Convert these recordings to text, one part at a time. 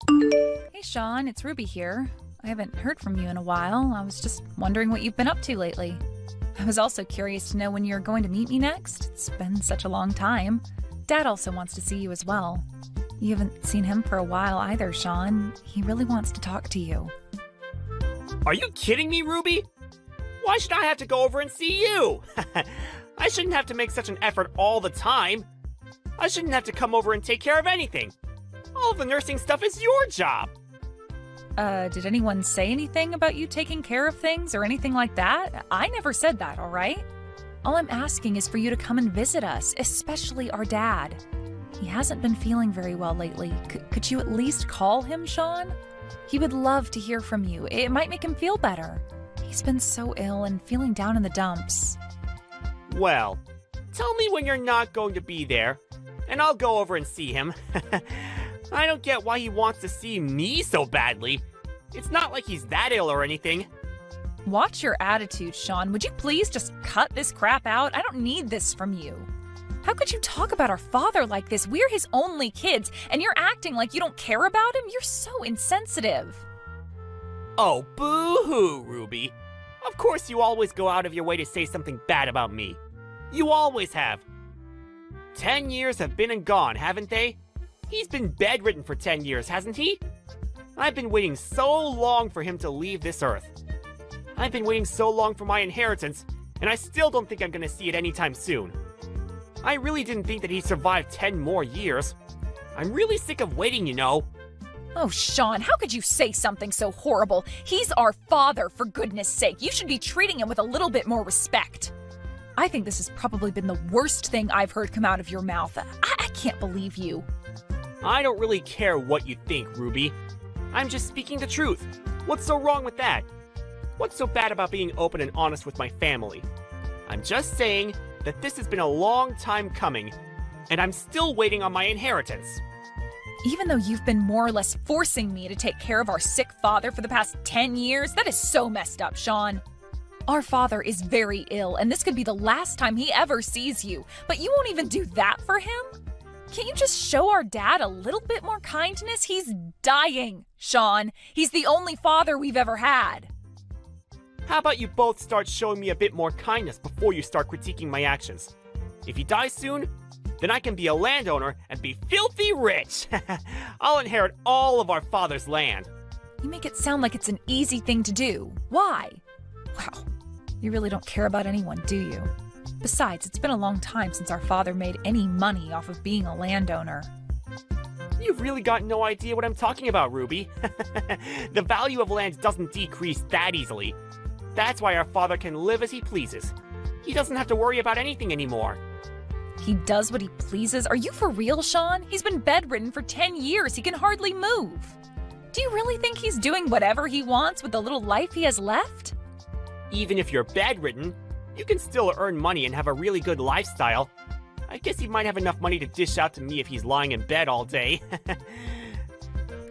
Hey Sean, it's Ruby here. I haven't heard from you in a while. I was just wondering what you've been up to lately. I was also curious to know when you're going to meet me next. It's been such a long time. Dad also wants to see you as well. You haven't seen him for a while either, Sean. He really wants to talk to you. Are you kidding me, Ruby? Why should I have to go over and see you? I shouldn't have to make such an effort all the time. I shouldn't have to come over and take care of anything. All the nursing stuff is your job. Did anyone say anything about you taking care of things or anything like that? I never said that, all right? All I'm asking is for you to come and visit us, especially our dad. He hasn't been feeling very well lately. Could you at least call him, Sean? He would love to hear from you. It might make him feel better. He's been so ill and feeling down in the dumps. Well, tell me when you're not going to be there, and I'll go over and see him. I don't get why he wants to see me so badly. It's not like he's that ill or anything. Watch your attitude, Sean. Would you please just cut this crap out? I don't need this from you. How could you talk about our father like this? We're his only kids, and you're acting like you don't care about him? You're so insensitive. Oh, boo-hoo, Ruby. Of course you always go out of your way to say something bad about me. You always have. 10 years have been and gone, haven't they? He's been bedridden for 10 years, hasn't he? I've been waiting so long for him to leave this earth. I've been waiting so long for my inheritance, and I still don't think I'm gonna see it anytime soon. I really didn't think that he'd survive 10 more years. I'm really sick of waiting, you know. Oh, Sean, how could you say something so horrible? He's our father, for goodness sake. You should be treating him with a little bit more respect. I think this has probably been the worst thing I've heard come out of your mouth. I can't believe you. I don't really care what you think, Ruby. I'm just speaking the truth. What's so wrong with that? What's so bad about being open and honest with my family? I'm just saying that this has been a long time coming, and I'm still waiting on my inheritance. Even though you've been more or less forcing me to take care of our sick father for the past 10 years, that is so messed up, Sean. Our father is very ill, and this could be the last time he ever sees you, but you won't even do that for him? Can't you just show our dad a little bit more kindness? He's dying, Sean. He's the only father we've ever had. How about you both start showing me a bit more kindness before you start critiquing my actions? If he dies soon, then I can be a landowner and be filthy rich. I'll inherit all of our father's land. You make it sound like it's an easy thing to do. Why? Wow, you really don't care about anyone, do you? Besides, it's been a long time since our father made any money off of being a landowner. You've really got no idea what I'm talking about, Ruby. The value of land doesn't decrease that easily. That's why our father can live as he pleases. He doesn't have to worry about anything anymore. He does what he pleases? Are you for real, Sean? He's been bedridden for 10 years. He can hardly move. Do you really think he's doing whatever he wants with the little life he has left? Even if you're bedridden, you can still earn money and have a really good lifestyle. I guess he might have enough money to dish out to me if he's lying in bed all day.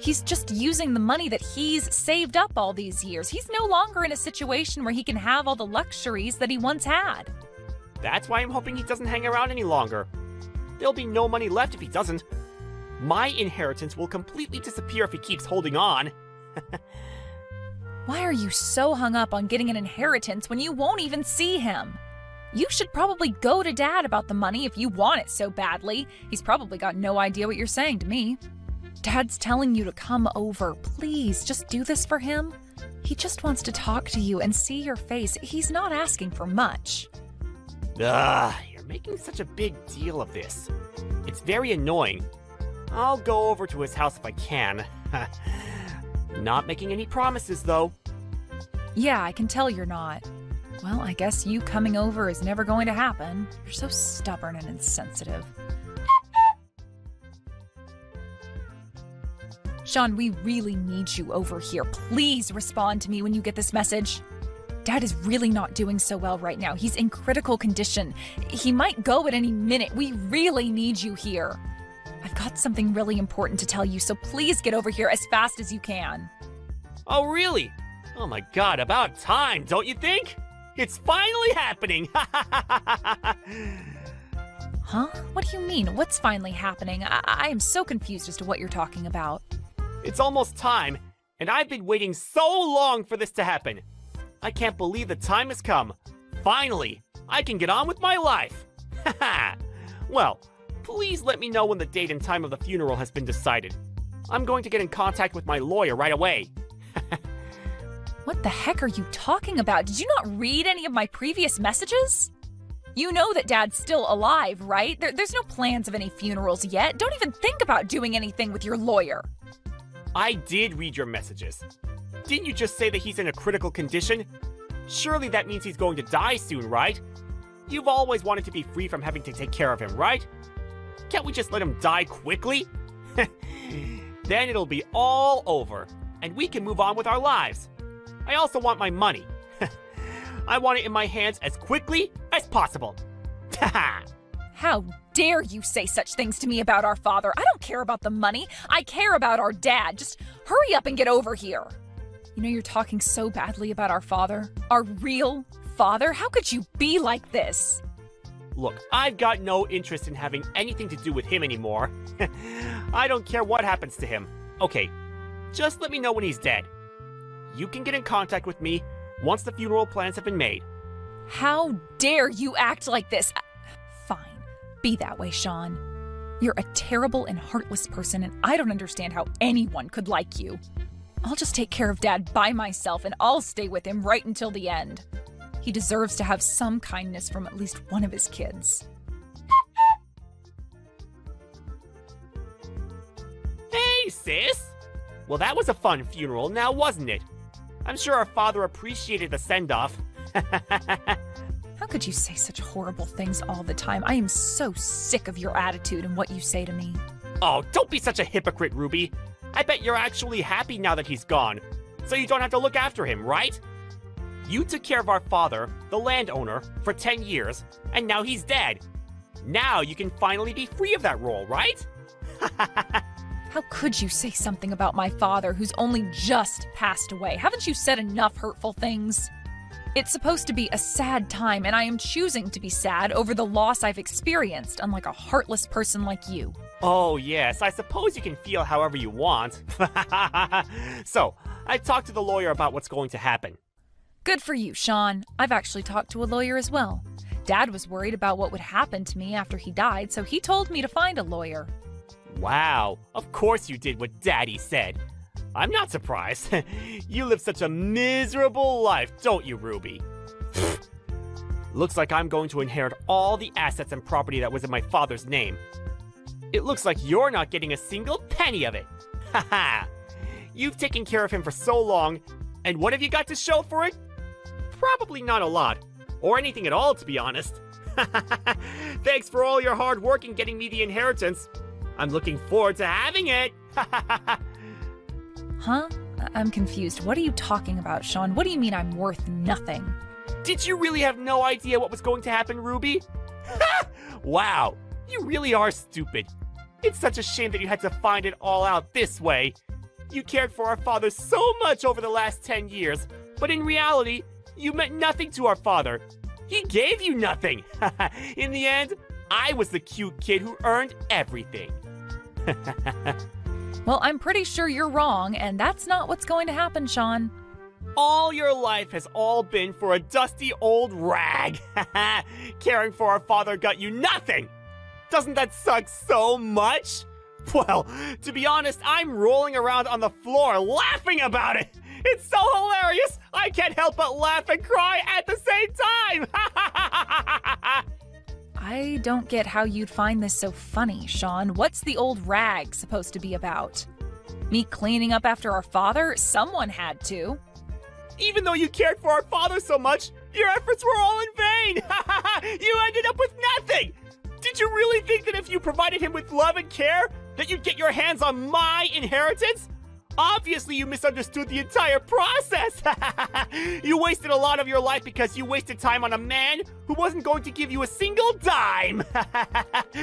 He's just using the money that he's saved up all these years. He's no longer in a situation where he can have all the luxuries that he once had. That's why I'm hoping he doesn't hang around any longer. There'll be no money left if he doesn't. My inheritance will completely disappear if he keeps holding on. Why are you so hung up on getting an inheritance when you won't even see him? You should probably go to Dad about the money if you want it so badly. He's probably got no idea what you're saying to me. Dad's telling you to come over. Please, just do this for him. He just wants to talk to you and see your face. He's not asking for much. You're making such a big deal of this. It's very annoying. I'll go over to his house if I can. Not making any promises, though. Yeah, I can tell you're not. Well, I guess you coming over is never going to happen. You're so stubborn and insensitive. Sean, we really need you over here. Please respond to me when you get this message. Dad is really not doing so well right now. He's in critical condition. He might go at any minute. We really need you here. I've got something really important to tell you, so please get over here as fast as you can. Oh, really? Oh my god, about time, don't you think? It's finally happening! Huh? What do you mean? What's finally happening? I am so confused as to what you're talking about. It's almost time, and I've been waiting so long for this to happen. I can't believe the time has come. Finally, I can get on with my life. Haha. Well, please let me know when the date and time of the funeral has been decided. I'm going to get in contact with my lawyer right away. What the heck are you talking about? Did you not read any of my previous messages? You know that Dad's still alive, right? There's no plans of any funerals yet. Don't even think about doing anything with your lawyer. I did read your messages. Didn't you just say that he's in a critical condition? Surely that means he's going to die soon, right? You've always wanted to be free from having to take care of him, right? Can't we just let him die quickly? Then it'll be all over, and we can move on with our lives. I also want my money. I want it in my hands as quickly as possible. How dare you say such things to me about our father? I don't care about the money. I care about our dad. Just hurry up and get over here. You know you're talking so badly about our father. Our real father? How could you be like this? Look, I've got no interest in having anything to do with him anymore. I don't care what happens to him. Okay, just let me know when he's dead. You can get in contact with me once the funeral plans have been made. How dare you act like this? Fine, be that way, Sean. You're a terrible and heartless person, and I don't understand how anyone could like you. I'll just take care of Dad by myself, and I'll stay with him right until the end. He deserves to have some kindness from at least one of his kids. Hey, sis! Well, that was a fun funeral, now wasn't it? I'm sure our father appreciated the send-off. How could you say such horrible things all the time? I am so sick of your attitude and what you say to me. Oh, don't be such a hypocrite, Ruby. I bet you're actually happy now that he's gone, so you don't have to look after him, right? You took care of our father, the landowner, for 10 years, and now he's dead. Now you can finally be free of that role, right? How could you say something about my father who's only just passed away? Haven't you said enough hurtful things? It's supposed to be a sad time, and I am choosing to be sad over the loss I've experienced, unlike a heartless person like you. Oh, yes, I suppose you can feel however you want. So, I talked to the lawyer about what's going to happen. Good for you, Sean. I've actually talked to a lawyer as well. Dad was worried about what would happen to me after he died, so he told me to find a lawyer. Wow, of course you did what Daddy said. I'm not surprised. You live such a miserable life, don't you, Ruby? Looks like I'm going to inherit all the assets and property that was in my father's name. It looks like you're not getting a single penny of it. Haha! You've taken care of him for so long, and what have you got to show for it? Probably not a lot. Or anything at all, to be honest. Thanks for all your hard work in getting me the inheritance. I'm looking forward to having it. Huh? I'm confused. What are you talking about, Sean? What do you mean I'm worth nothing? Did you really have no idea what was going to happen, Ruby? Wow, you really are stupid. It's such a shame that you had to find it all out this way. You cared for our father so much over the last 10 years, but in reality, you meant nothing to our father. He gave you nothing. In the end, I was the cute kid who earned everything. Well, I'm pretty sure you're wrong, and that's not what's going to happen, Sean. All your life has all been for a dusty old rag. Caring for our father got you nothing. Doesn't that suck so much? Well, to be honest, I'm rolling around on the floor laughing about it. It's so hilarious. I can't help but laugh and cry at the same time. I don't get how you'd find this so funny, Sean. What's the old rag supposed to be about? Me cleaning up after our father? Someone had to. Even though you cared for our father so much, your efforts were all in vain. You ended up with nothing. Did you really think that if you provided him with love and care, that you'd get your hands on my inheritance? Obviously, you misunderstood the entire process. You wasted a lot of your life because you wasted time on a man who wasn't going to give you a single dime.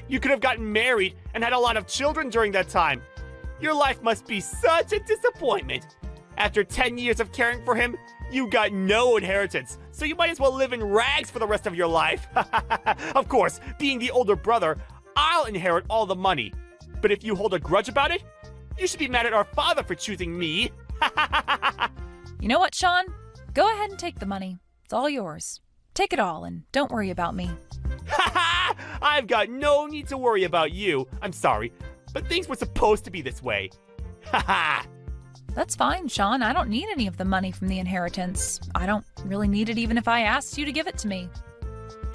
You could have gotten married and had a lot of children during that time. Your life must be such a disappointment. After 10 years of caring for him, you got no inheritance, so you might as well live in rags for the rest of your life. Of course, being the older brother, I'll inherit all the money. But if you hold a grudge about it, You should be mad at our father for choosing me. You know what, Sean? Go ahead and take the money. It's all yours. Take it all and don't worry about me. I've got no need to worry about you. I'm sorry, but things were supposed to be this way. That's fine, Sean. I don't need any of the money from the inheritance. I don't really need it even if I asked you to give it to me.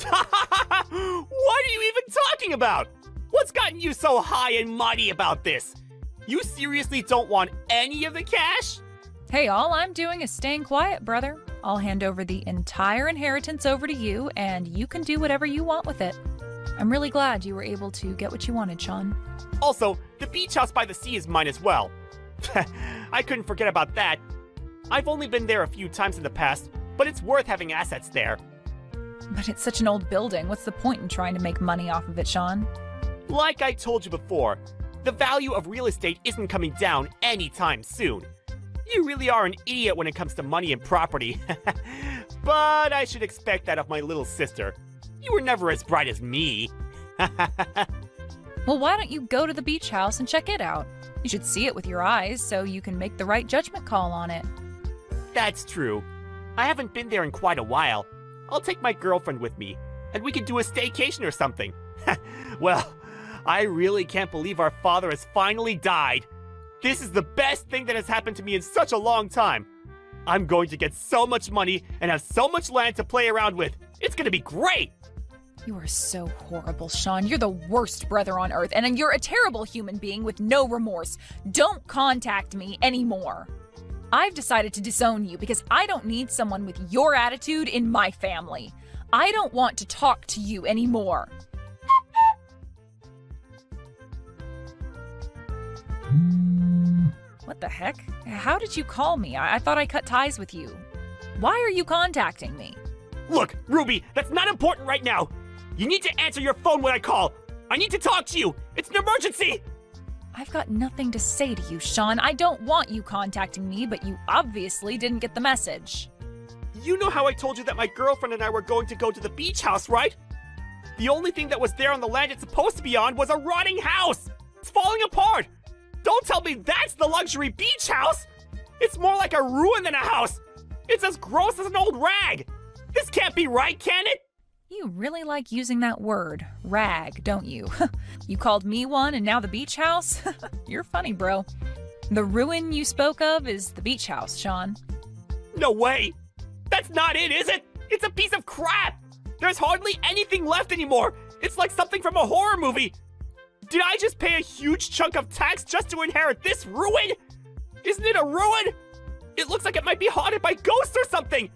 What are you even talking about? What's gotten you so high and mighty about this? You seriously don't want any of the cash? Hey, all I'm doing is staying quiet, brother. I'll hand over the entire inheritance over to you, and you can do whatever you want with it. I'm really glad you were able to get what you wanted, Sean. Also, the beach house by the sea is mine as well. I couldn't forget about that. I've only been there a few times in the past, but it's worth having assets there. But it's such an old building. What's the point in trying to make money off of it, Sean? Like I told you before, the value of real estate isn't coming down anytime soon. You really are an idiot when it comes to money and property. But I should expect that of my little sister. You were never as bright as me. Well, why don't you go to the beach house and check it out? You should see it with your eyes so you can make the right judgment call on it. That's true. I haven't been there in quite a while. I'll take my girlfriend with me, and we can do a staycation or something. Well, I really can't believe our father has finally died. This is the best thing that has happened to me in such a long time. I'm going to get so much money and have so much land to play around with. It's going to be great! You are so horrible, Sean. You're the worst brother on earth, and you're a terrible human being with no remorse. Don't contact me anymore. I've decided to disown you because I don't need someone with your attitude in my family. I don't want to talk to you anymore. What the heck? How did you call me? I thought I cut ties with you. Why are you contacting me? Look, Ruby, that's not important right now. You need to answer your phone when I call. I need to talk to you. It's an emergency. I've got nothing to say to you, Sean. I don't want you contacting me, but you obviously didn't get the message. You know how I told you that my girlfriend and I were going to go to the beach house, right? The only thing that was there on the land it's supposed to be on was a rotting house. It's falling apart. Don't tell me that's the luxury beach house. It's more like a ruin than a house. It's as gross as an old rag. This can't be right, can it? You really like using that word, rag, don't you? You called me one and now the beach house? You're funny, bro. The ruin you spoke of is the beach house, Sean. No way. That's not it, is it? It's a piece of crap. There's hardly anything left anymore. It's like something from a horror movie. Did I just pay a huge chunk of tax just to inherit this ruin? Isn't it a ruin? It looks like it might be haunted by ghosts or something.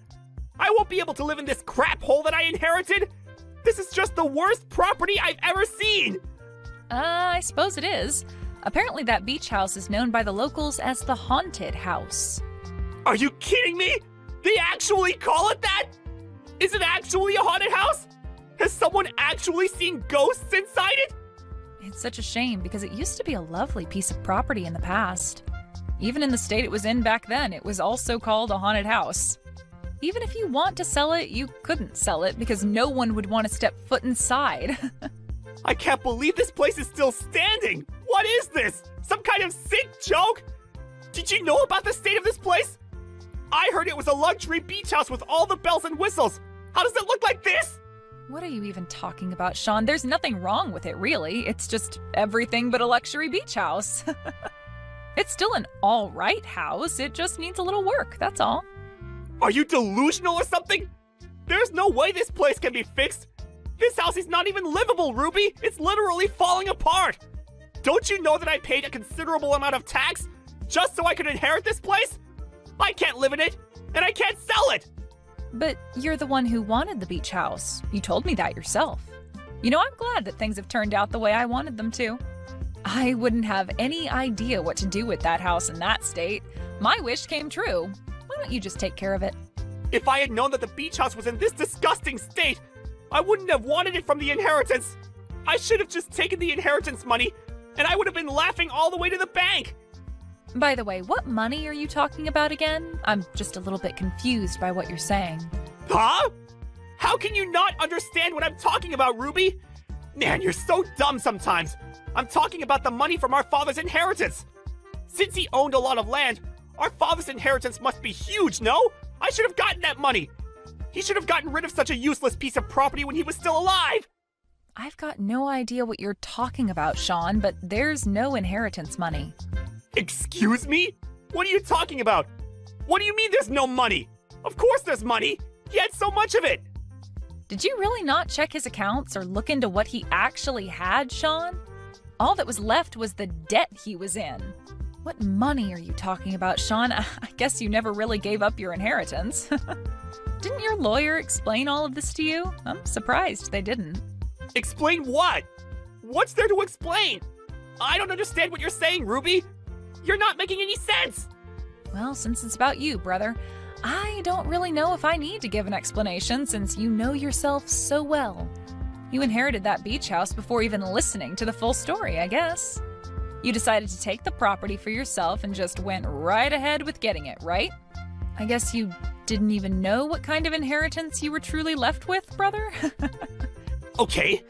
I won't be able to live in this crap hole that I inherited. This is just the worst property I've ever seen. I suppose it is. Apparently that beach house is known by the locals as the haunted house. Are you kidding me? They actually call it that? Is it actually a haunted house? Has someone actually seen ghosts inside it? It's such a shame because it used to be a lovely piece of property in the past. Even in the state it was in back then, it was also called a haunted house. Even if you want to sell it, you couldn't sell it because no one would want to step foot inside. I can't believe this place is still standing! What is this? Some kind of sick joke? Did you know about the state of this place? I heard it was a luxury beach house with all the bells and whistles. How does it look like this? What are you even talking about, Sean? There's nothing wrong with it, really. It's just everything but a luxury beach house. It's still an all right house. It just needs a little work, that's all. Are you delusional or something? There's no way this place can be fixed. This house is not even livable, Ruby. It's literally falling apart. Don't you know that I paid a considerable amount of tax just so I could inherit this place? I can't live in it, and I can't sell it. But you're the one who wanted the beach house. You told me that yourself. You know, I'm glad that things have turned out the way I wanted them to. I wouldn't have any idea what to do with that house in that state. My wish came true. Why don't you just take care of it? If I had known that the beach house was in this disgusting state, I wouldn't have wanted it from the inheritance. I should have just taken the inheritance money, and I would have been laughing all the way to the bank. By the way, what money are you talking about again? I'm just a little bit confused by what you're saying. Huh? How can you not understand what I'm talking about, Ruby? Man, you're so dumb sometimes. I'm talking about the money from our father's inheritance. Since he owned a lot of land, our father's inheritance must be huge, no? I should have gotten that money. He should have gotten rid of such a useless piece of property when he was still alive. I've got no idea what you're talking about, Sean, but there's no inheritance money. Excuse me? What are you talking about? What do you mean there's no money? Of course there's money. He had so much of it. Did you really not check his accounts or look into what he actually had, Sean? All that was left was the debt he was in. What money are you talking about, Sean? I guess you never really gave up your inheritance. Didn't your lawyer explain all of this to you? I'm surprised they didn't. Explain what? What's there to explain? I don't understand what you're saying, Ruby. You're not making any sense. Well, since it's about you, brother, I don't really know if I need to give an explanation since you know yourself so well. You inherited that beach house before even listening to the full story, I guess. You decided to take the property for yourself and just went right ahead with getting it, right? I guess you didn't even know what kind of inheritance you were truly left with, brother? Okay,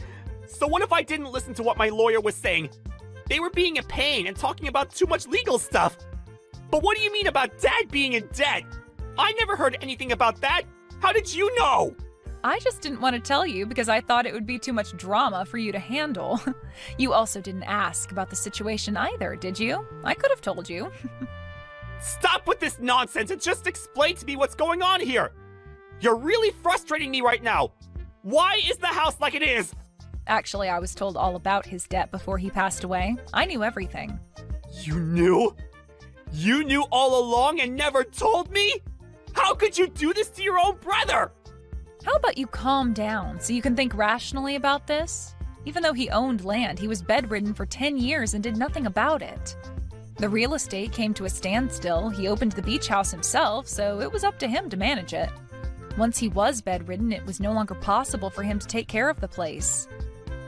so what if I didn't listen to what my lawyer was saying? They were being a pain and talking about too much legal stuff. But what do you mean about Dad being in debt? I never heard anything about that. How did you know? I just didn't want to tell you because I thought it would be too much drama for you to handle. You also didn't ask about the situation either, did you? I could have told you. Stop with this nonsense and just explain to me what's going on here. You're really frustrating me right now. Why is the house like it is? Actually, I was told all about his debt before he passed away. I knew everything. You knew? You knew all along and never told me? How could you do this to your own brother? How about you calm down so you can think rationally about this? Even though he owned land, he was bedridden for 10 years and did nothing about it. The real estate came to a standstill. He opened the beach house himself, so it was up to him to manage it. Once he was bedridden, it was no longer possible for him to take care of the place.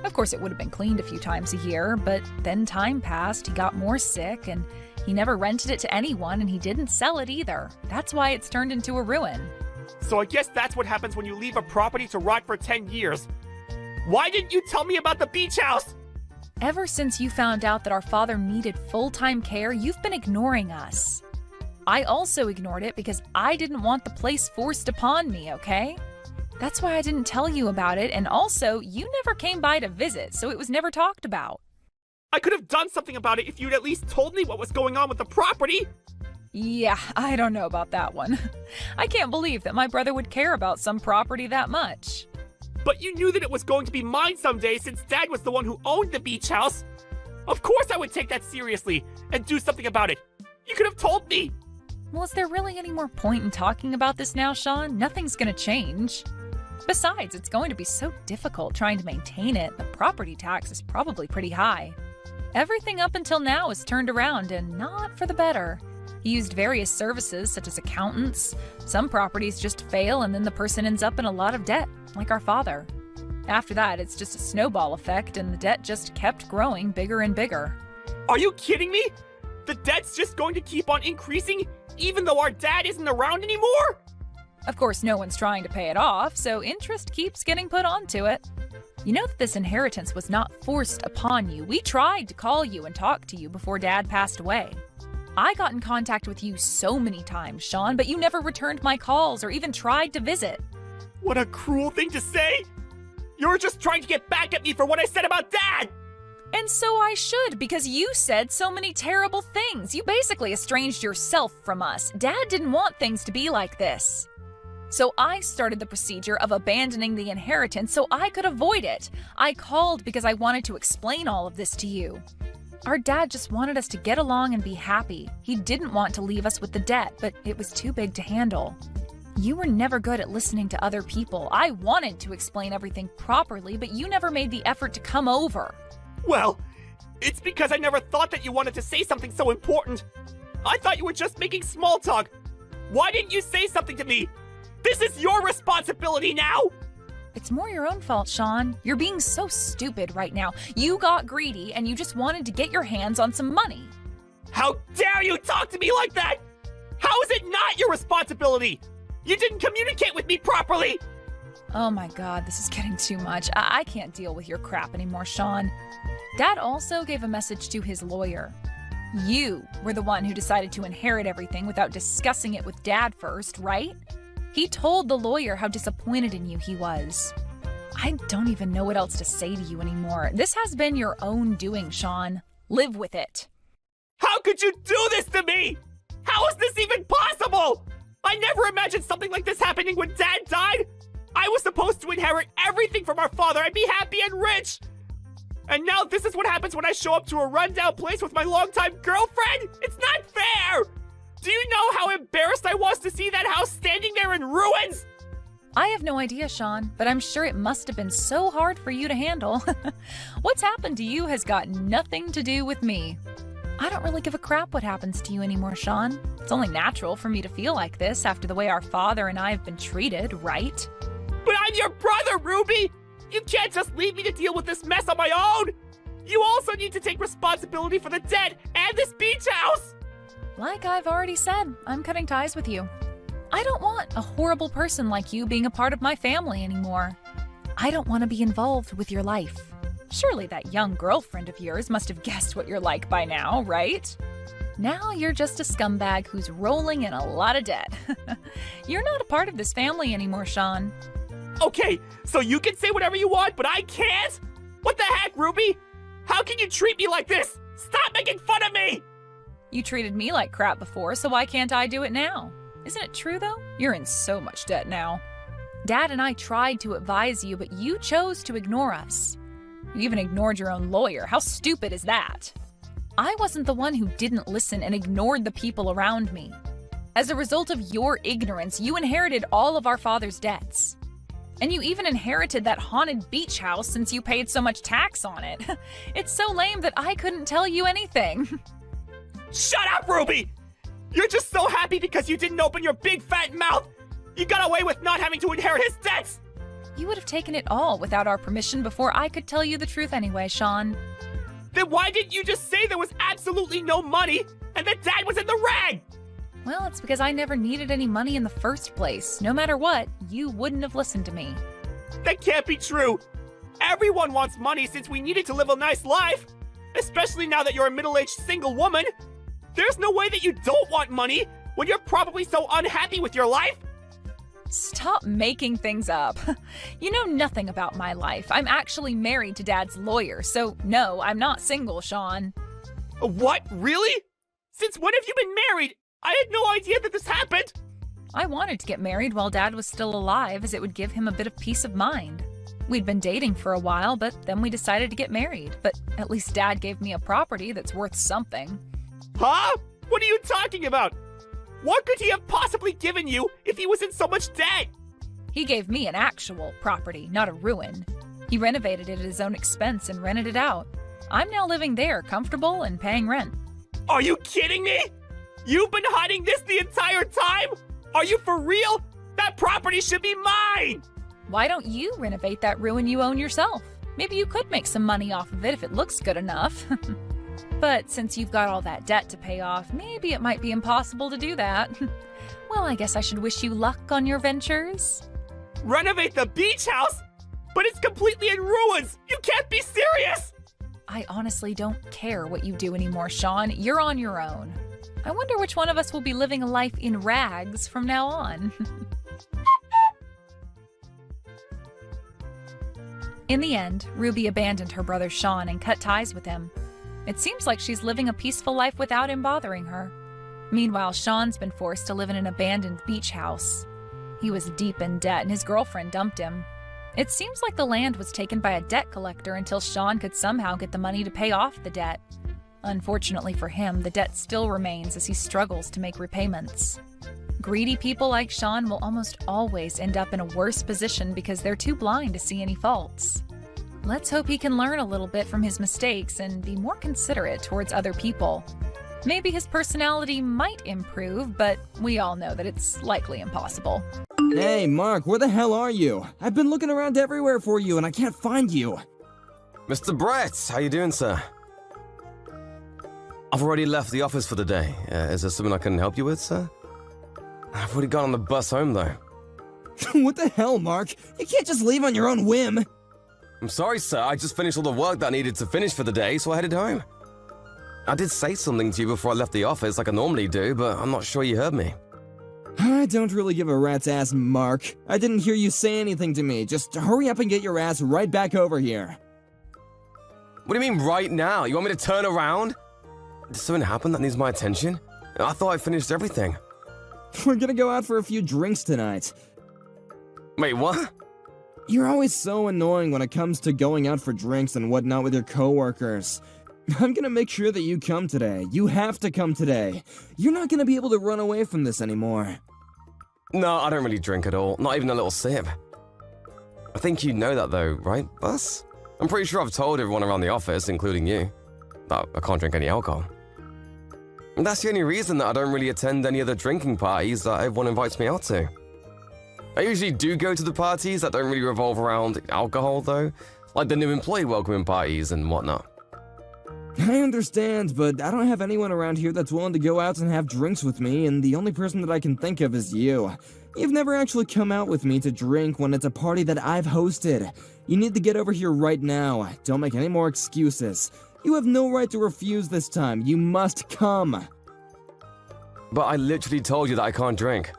Of course, it would have been cleaned a few times a year, but then time passed, he got more sick, and he never rented it to anyone, and he didn't sell it either. That's why it's turned into a ruin. So I guess that's what happens when you leave a property to rot for 10 years. Why didn't you tell me about the beach house? Ever since you found out that our father needed full-time care, you've been ignoring us. I also ignored it because I didn't want the place forced upon me, okay? That's why I didn't tell you about it, and also, you never came by to visit, so it was never talked about. I could have done something about it if you'd at least told me what was going on with the property. Yeah, I don't know about that one. I can't believe that my brother would care about some property that much. But you knew that it was going to be mine someday since Dad was the one who owned the beach house. Of course I would take that seriously and do something about it. You could have told me. Well, is there really any more point in talking about this now, Sean? Nothing's gonna change. Besides, it's going to be so difficult trying to maintain it. The property tax is probably pretty high. Everything up until now is turned around, and not for the better. He used various services, such as accountants. Some properties just fail, and then the person ends up in a lot of debt, like our father. After that, it's just a snowball effect, and the debt just kept growing bigger and bigger. Are you kidding me? The debt's just going to keep on increasing, even though our dad isn't around anymore? Of course, no one's trying to pay it off, so interest keeps getting put onto it. You know that this inheritance was not forced upon you. We tried to call you and talk to you before Dad passed away. I got in contact with you so many times, Sean, but you never returned my calls or even tried to visit. What a cruel thing to say! You're just trying to get back at me for what I said about Dad! And so I should, because you said so many terrible things. You basically estranged yourself from us. Dad didn't want things to be like this. So I started the procedure of abandoning the inheritance so I could avoid it. I called because I wanted to explain all of this to you. Our dad just wanted us to get along and be happy. He didn't want to leave us with the debt, but it was too big to handle. You were never good at listening to other people. I wanted to explain everything properly, but you never made the effort to come over. Well, it's because I never thought that you wanted to say something so important. I thought you were just making small talk. Why didn't you say something to me? This is your responsibility now! It's more your own fault, Sean. You're being so stupid right now. You got greedy and you just wanted to get your hands on some money. How dare you talk to me like that? How is it not your responsibility? You didn't communicate with me properly! Oh my god, this is getting too much. I can't deal with your crap anymore, Sean. Dad also gave a message to his lawyer. You were the one who decided to inherit everything without discussing it with Dad first, right? He told the lawyer how disappointed in you he was. I don't even know what else to say to you anymore. This has been your own doing, Sean. Live with it. How could you do this to me? How is this even possible? I never imagined something like this happening when Dad died. I was supposed to inherit everything from our father and be happy and rich. And now this is what happens when I show up to a rundown place with my longtime girlfriend? It's not fair! Do you know how embarrassed I was to see that house standing there in ruins? I have no idea, Sean, but I'm sure it must have been so hard for you to handle. What's happened to you has got nothing to do with me. I don't really give a crap what happens to you anymore, Sean. It's only natural for me to feel like this after the way our father and I have been treated, right? But I'm your brother, Ruby! You can't just leave me to deal with this mess on my own! You also need to take responsibility for the dead and this beach house! Like I've already said, I'm cutting ties with you. I don't want a horrible person like you being a part of my family anymore. I don't want to be involved with your life. Surely that young girlfriend of yours must have guessed what you're like by now, right? Now you're just a scumbag who's rolling in a lot of debt. You're not a part of this family anymore, Sean. Okay, so you can say whatever you want, but I can't? What the heck, Ruby? How can you treat me like this? Stop making fun of me! You treated me like crap before, so why can't I do it now? Isn't it true, though? You're in so much debt now. Dad and I tried to advise you, but you chose to ignore us. You even ignored your own lawyer. How stupid is that? I wasn't the one who didn't listen and ignored the people around me. As a result of your ignorance, you inherited all of our father's debts. And you even inherited that haunted beach house since you paid so much tax on it. It's so lame that I couldn't tell you anything. Shut up, Ruby! You're just so happy because you didn't open your big fat mouth! You got away with not having to inherit his debts! You would have taken it all without our permission before I could tell you the truth anyway, Sean. Then why didn't you just say there was absolutely no money and that Dad was in the rag? Well, it's because I never needed any money in the first place. No matter what, you wouldn't have listened to me. That can't be true! Everyone wants money since we needed to live a nice life! Especially now that you're a middle-aged single woman! There's no way that you don't want money when you're probably so unhappy with your life! Stop making things up. You know nothing about my life. I'm actually married to Dad's lawyer, so no, I'm not single, Sean. What? Really? Since when have you been married? I had no idea that this happened! I wanted to get married while Dad was still alive, as it would give him a bit of peace of mind. We'd been dating for a while, but then we decided to get married. But at least Dad gave me a property that's worth something. Huh? What are you talking about? What could he have possibly given you if he was in so much debt? He gave me an actual property, not a ruin. He renovated it at his own expense and rented it out. I'm now living there, comfortable and paying rent. Are you kidding me? You've been hiding this the entire time? Are you for real? That property should be mine! Why don't you renovate that ruin you own yourself? Maybe you could make some money off of it if it looks good enough. But since you've got all that debt to pay off, maybe it might be impossible to do that. Well, I guess I should wish you luck on your ventures. Renovate the beach house? But it's completely in ruins! You can't be serious! I honestly don't care what you do anymore, Sean. You're on your own. I wonder which one of us will be living a life in rags from now on. In the end, Ruby abandoned her brother Sean and cut ties with him. It seems like she's living a peaceful life without him bothering her. Meanwhile, Sean's been forced to live in an abandoned beach house. He was deep in debt and his girlfriend dumped him. It seems like the land was taken by a debt collector until Sean could somehow get the money to pay off the debt. Unfortunately for him, the debt still remains as he struggles to make repayments. Greedy people like Sean will almost always end up in a worse position because they're too blind to see any faults. Let's hope he can learn a little bit from his mistakes and be more considerate towards other people. Maybe his personality might improve, but we all know that it's likely impossible. Hey, Mark, where the hell are you? I've been looking around everywhere for you and I can't find you. Mr. Brett, how you doing, sir? I've already left the office for the day. Is there something I can help you with, sir? I've already gone on the bus home, though. What the hell, Mark? You can't just leave on your own whim. I'm sorry, sir. I just finished all the work that I needed to finish for the day, so I headed home. I did say something to you before I left the office like I normally do, but I'm not sure you heard me. I don't really give a rat's ass, Mark. I didn't hear you say anything to me. Just hurry up and get your ass right back over here. What do you mean right now? You want me to turn around? Did something happen that needs my attention? I thought I finished everything. We're gonna go out for a few drinks tonight. Wait, what? You're always so annoying when it comes to going out for drinks and whatnot with your coworkers. I'm gonna make sure that you come today. You have to come today. You're not gonna be able to run away from this anymore. No, I don't really drink at all. Not even a little sip. I think you know that though, right, Bus? I'm pretty sure I've told everyone around the office, including you, that I can't drink any alcohol. And that's the only reason that I don't really attend any of the drinking parties that everyone invites me out to. I usually do go to the parties that don't really revolve around alcohol though, like the new employee welcoming parties and whatnot. I understand, but I don't have anyone around here that's willing to go out and have drinks with me, and the only person that I can think of is you. You've never actually come out with me to drink when it's a party that I've hosted. You need to get over here right now. Don't make any more excuses. You have no right to refuse this time. You must come. But I literally told you that I can't drink.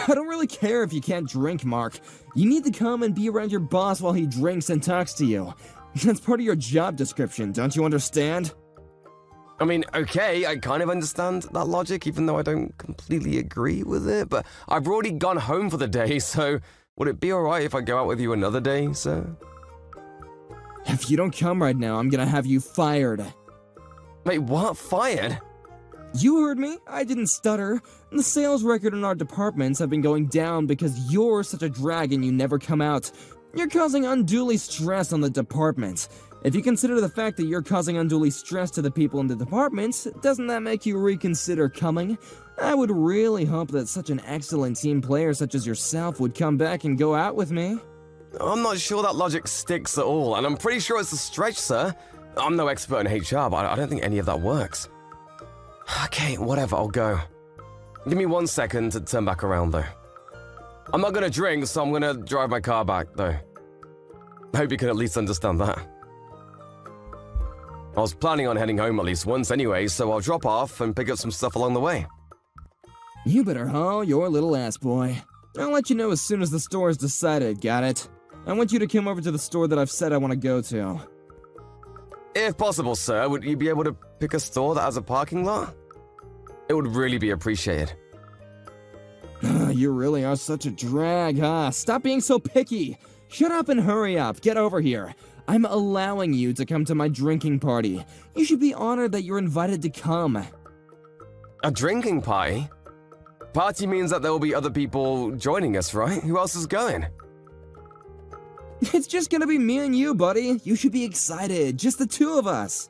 I don't really care if you can't drink, Mark. You need to come and be around your boss while he drinks and talks to you. That's part of your job description, don't you understand? I mean, okay, I kind of understand that logic, even though I don't completely agree with it, but I've already gone home for the day, so would it be alright if I go out with you another day, sir? If you don't come right now, I'm gonna have you fired. Wait, what? Fired? You heard me. I didn't stutter. The sales record in our departments have been going down because you're such a drag and you never come out. You're causing unduly stress on the department. If you consider the fact that you're causing unduly stress to the people in the department, doesn't that make you reconsider coming? I would really hope that such an excellent team player such as yourself would come back and go out with me. I'm not sure that logic sticks at all, and I'm pretty sure it's a stretch, sir. I'm no expert in HR, but I don't think any of that works. Okay, whatever, I'll go. Give me 1 second to turn back around, though. I'm not gonna drink, so I'm gonna drive my car back, though. I hope you can at least understand that. I was planning on heading home at least once anyway, so I'll drop off and pick up some stuff along the way. You better haul your little ass, boy. I'll let you know as soon as the store is decided, got it? I want you to come over to the store that I've said I want to go to. If possible, sir, would you be able to pick a store that has a parking lot? It would really be appreciated. You really are such a drag, huh? Stop being so picky. Shut up and hurry up. Get over here. I'm allowing you to come to my drinking party. You should be honored that you're invited to come. A drinking party? Party means that there will be other people joining us, right? Who else is going? It's just gonna be me and you, buddy. You should be excited. Just the two of us.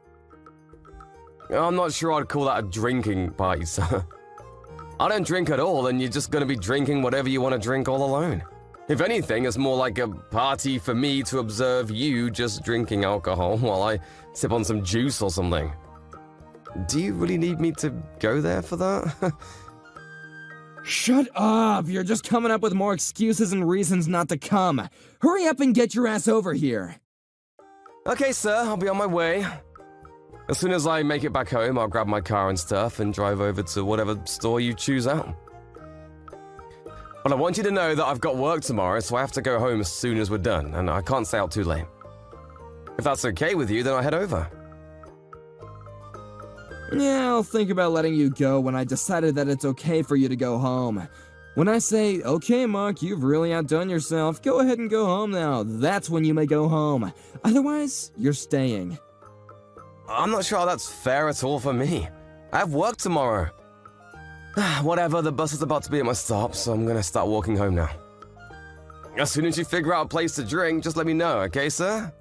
I'm not sure I'd call that a drinking party, sir. I don't drink at all, and you're just gonna be drinking whatever you want to drink all alone. If anything, it's more like a party for me to observe you just drinking alcohol while I sip on some juice or something. Do you really need me to go there for that? Shut up! You're just coming up with more excuses and reasons not to come. Hurry up and get your ass over here. Okay, sir, I'll be on my way. As soon as I make it back home, I'll grab my car and stuff and drive over to whatever store you choose out. But I want you to know that I've got work tomorrow, so I have to go home as soon as we're done, and I can't stay out too late. If that's okay with you, then I'll head over. Yeah, I'll think about letting you go when I decided that it's okay for you to go home. When I say, okay, Mark, you've really outdone yourself, go ahead and go home now, that's when you may go home. Otherwise, you're staying. I'm not sure how that's fair at all for me. I have work tomorrow. Whatever, the bus is about to be at my stop, so I'm gonna start walking home now. As soon as you figure out a place to drink, just let me know, okay, sir?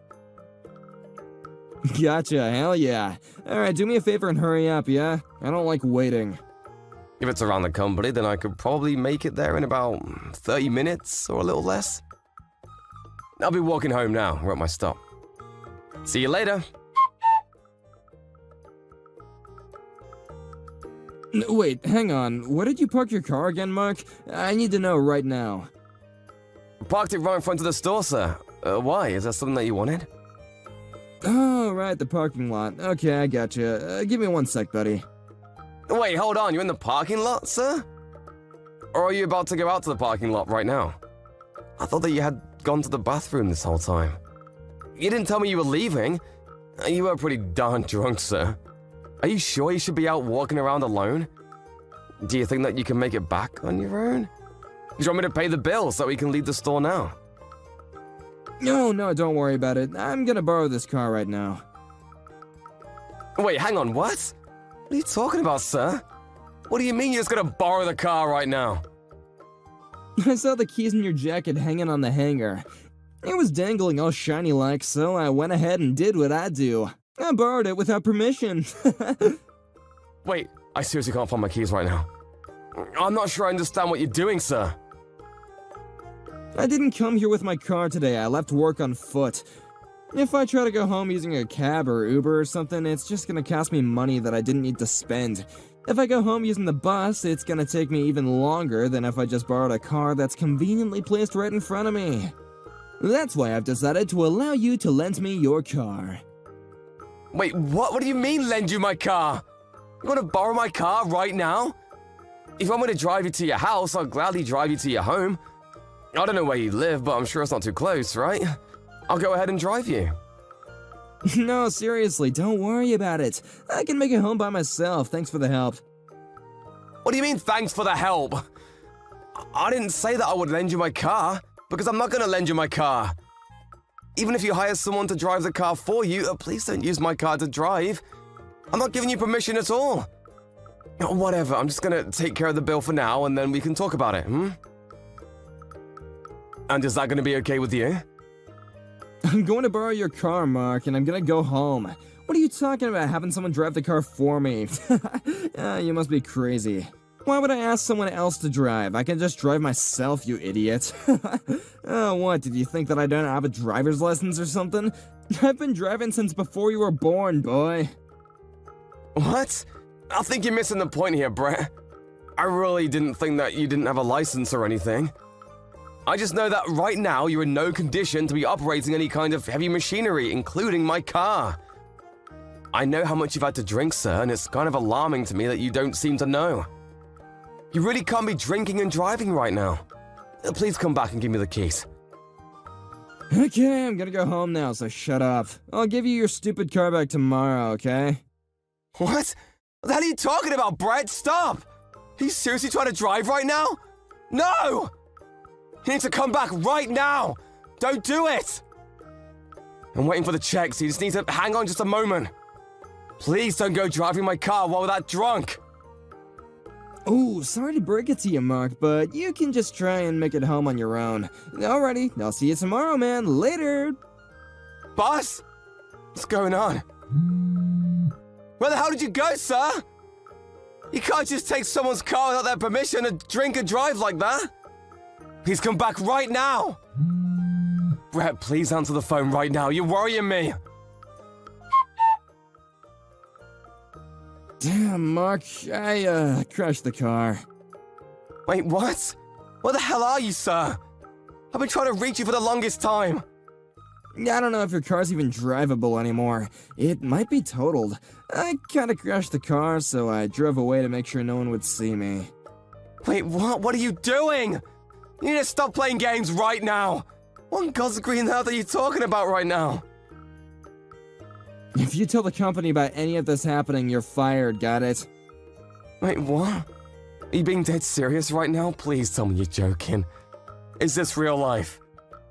Gotcha, hell yeah. Alright, do me a favor and hurry up, yeah? I don't like waiting. If it's around the company, then I could probably make it there in about 30 minutes or a little less. I'll be walking home now. We're at my stop. See you later. Wait, hang on. Where did you park your car again, Mark? I need to know right now. Parked it right in front of the store, sir. Why? Is that something that you wanted? Oh, right, the parking lot. Okay, I gotcha. Give me 1 sec, buddy. Wait, hold on, you're in the parking lot, sir? Or are you about to go out to the parking lot right now? I thought that you had gone to the bathroom this whole time. You didn't tell me you were leaving. You were pretty darn drunk, sir. Are you sure you should be out walking around alone? Do you think that you can make it back on your own? Do you want me to pay the bill so we can leave the store now? No, don't worry about it. I'm gonna borrow this car right now. Wait, hang on, what? What are you talking about, sir? What do you mean you're just gonna borrow the car right now? I saw the keys in your jacket hanging on the hanger. It was dangling all shiny like, so I went ahead and did what I do. I borrowed it without permission. Wait, I seriously can't find my keys right now. I'm not sure I understand what you're doing, sir. I didn't come here with my car today. I left work on foot. If I try to go home using a cab or Uber or something, it's just gonna cost me money that I didn't need to spend. If I go home using the bus, it's gonna take me even longer than if I just borrowed a car that's conveniently placed right in front of me. That's why I've decided to allow you to lend me your car. Wait, what? What do you mean, lend you my car? You want to borrow my car right now? If you want me to drive you to your house, I'll gladly drive you to your home. I don't know where you live, but I'm sure it's not too close, right? I'll go ahead and drive you. No, seriously, don't worry about it. I can make it home by myself, thanks for the help. What do you mean, thanks for the help? I didn't say that I would lend you my car, because I'm not going to lend you my car. Even if you hire someone to drive the car for you, please don't use my car to drive. I'm not giving you permission at all. Whatever, I'm just going to take care of the bill for now, and then we can talk about it, And is that going to be okay with you? I'm going to borrow your car, Mark, and I'm gonna go home. What are you talking about, having someone drive the car for me? You must be crazy. Why would I ask someone else to drive? I can just drive myself, you idiot. Oh, what, did you think that I don't have a driver's license or something? I've been driving since before you were born, boy. What? I think you're missing the point here, Brett. I really didn't think that you didn't have a license or anything. I just know that right now you're in no condition to be operating any kind of heavy machinery, including my car. I know how much you've had to drink, sir, and it's kind of alarming to me that you don't seem to know. You really can't be drinking and driving right now. Please come back and give me the keys. Okay, I'm gonna go home now, so shut up. I'll give you your stupid car back tomorrow, okay? What? What the hell are you talking about, Brett? Stop! Are you seriously trying to drive right now? No! You need to come back right now! Don't do it! I'm waiting for the check, so you just need to hang on just a moment. Please don't go driving my car while we're that drunk. Oh, sorry to break it to you, Mark, but you can just try and make it home on your own. Alrighty, I'll see you tomorrow, man. Later! Boss? What's going on? Where the hell did you go, sir? You can't just take someone's car without their permission and drink and drive like that. Please come back right now. Brett, please answer the phone right now. You're worrying me. Damn, Mark, I crashed the car. Wait, what? Where the hell are you, sir? I've been trying to reach you for the longest time. I don't know if your car's even drivable anymore. It might be totaled. I kinda crashed the car, so I drove away to make sure no one would see me. Wait, what? What are you doing? You need to stop playing games right now. What in God's green earth are you talking about right now? If you tell the company about any of this happening, you're fired, got it? Wait, what? Are you being dead serious right now? Please tell me you're joking. Is this real life?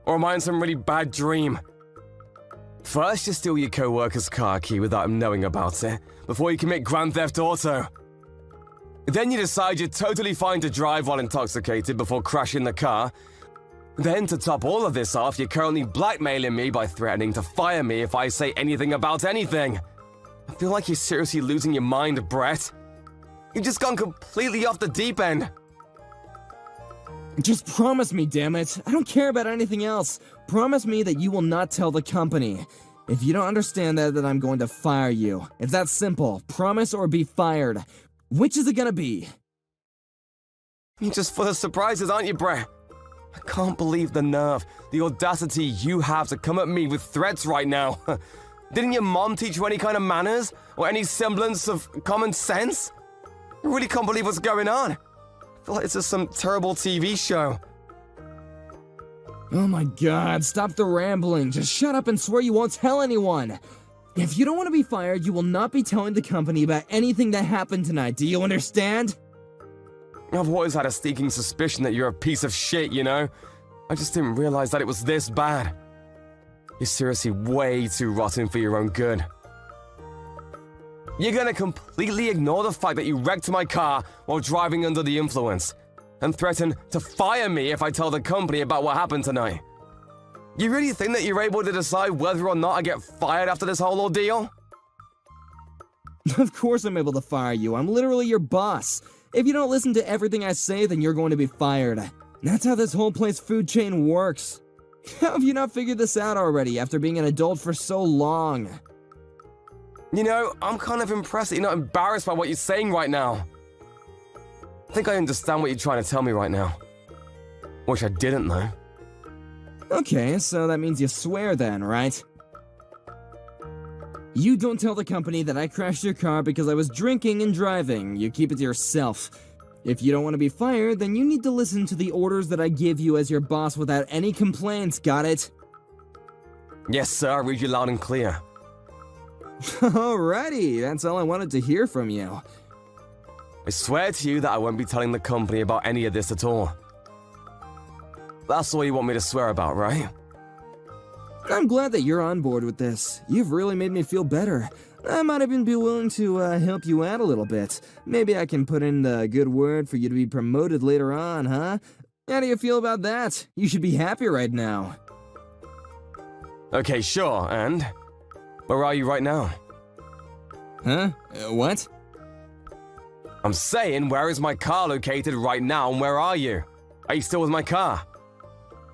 Or am I in some really bad dream? First, you steal your co-worker's car key without him knowing about it, before you commit Grand Theft Auto. Then you decide you're totally fine to drive while intoxicated before crashing the car. Then, to top all of this off, you're currently blackmailing me by threatening to fire me if I say anything about anything. I feel like you're seriously losing your mind, Brett. You've just gone completely off the deep end. Just promise me, damn it. I don't care about anything else. Promise me that you will not tell the company. If you don't understand that, then I'm going to fire you. It's that simple. Promise or be fired. Which is it gonna be? You're just full of surprises, aren't you, Brett? I can't believe the nerve, the audacity you have to come at me with threats right now. Didn't your mom teach you any kind of manners? Or any semblance of common sense? I really can't believe what's going on. I feel like it's just some terrible TV show. Oh my god, stop the rambling. Just shut up and swear you won't tell anyone. If you don't want to be fired, you will not be telling the company about anything that happened tonight. Do you understand? I've always had a sneaking suspicion that you're a piece of shit, you know? I just didn't realize that it was this bad. You're seriously way too rotten for your own good. You're gonna completely ignore the fact that you wrecked my car while driving under the influence, and threaten to fire me if I tell the company about what happened tonight. You really think that you're able to decide whether or not I get fired after this whole ordeal? Of course I'm able to fire you. I'm literally your boss. If you don't listen to everything I say, then you're going to be fired. That's how this whole place food chain works. How have you not figured this out already after being an adult for so long? You know, I'm kind of impressed that you're not embarrassed by what you're saying right now. I think I understand what you're trying to tell me right now. Wish I didn't, though. Okay, so that means you swear then, right? You don't tell the company that I crashed your car because I was drinking and driving. You keep it to yourself. If you don't want to be fired, then you need to listen to the orders that I give you as your boss without any complaints, got it? Yes, sir, I read you loud and clear. Alrighty, that's all I wanted to hear from you. I swear to you that I won't be telling the company about any of this at all. That's all you want me to swear about, right? I'm glad that you're on board with this. You've really made me feel better. I might even be willing to help you out a little bit. Maybe I can put in the good word for you to be promoted later on, huh? How do you feel about that? You should be happy right now. Okay, sure, and? Where are you right now? Huh? What? I'm saying, where is my car located right now, and where are you? Are you still with my car?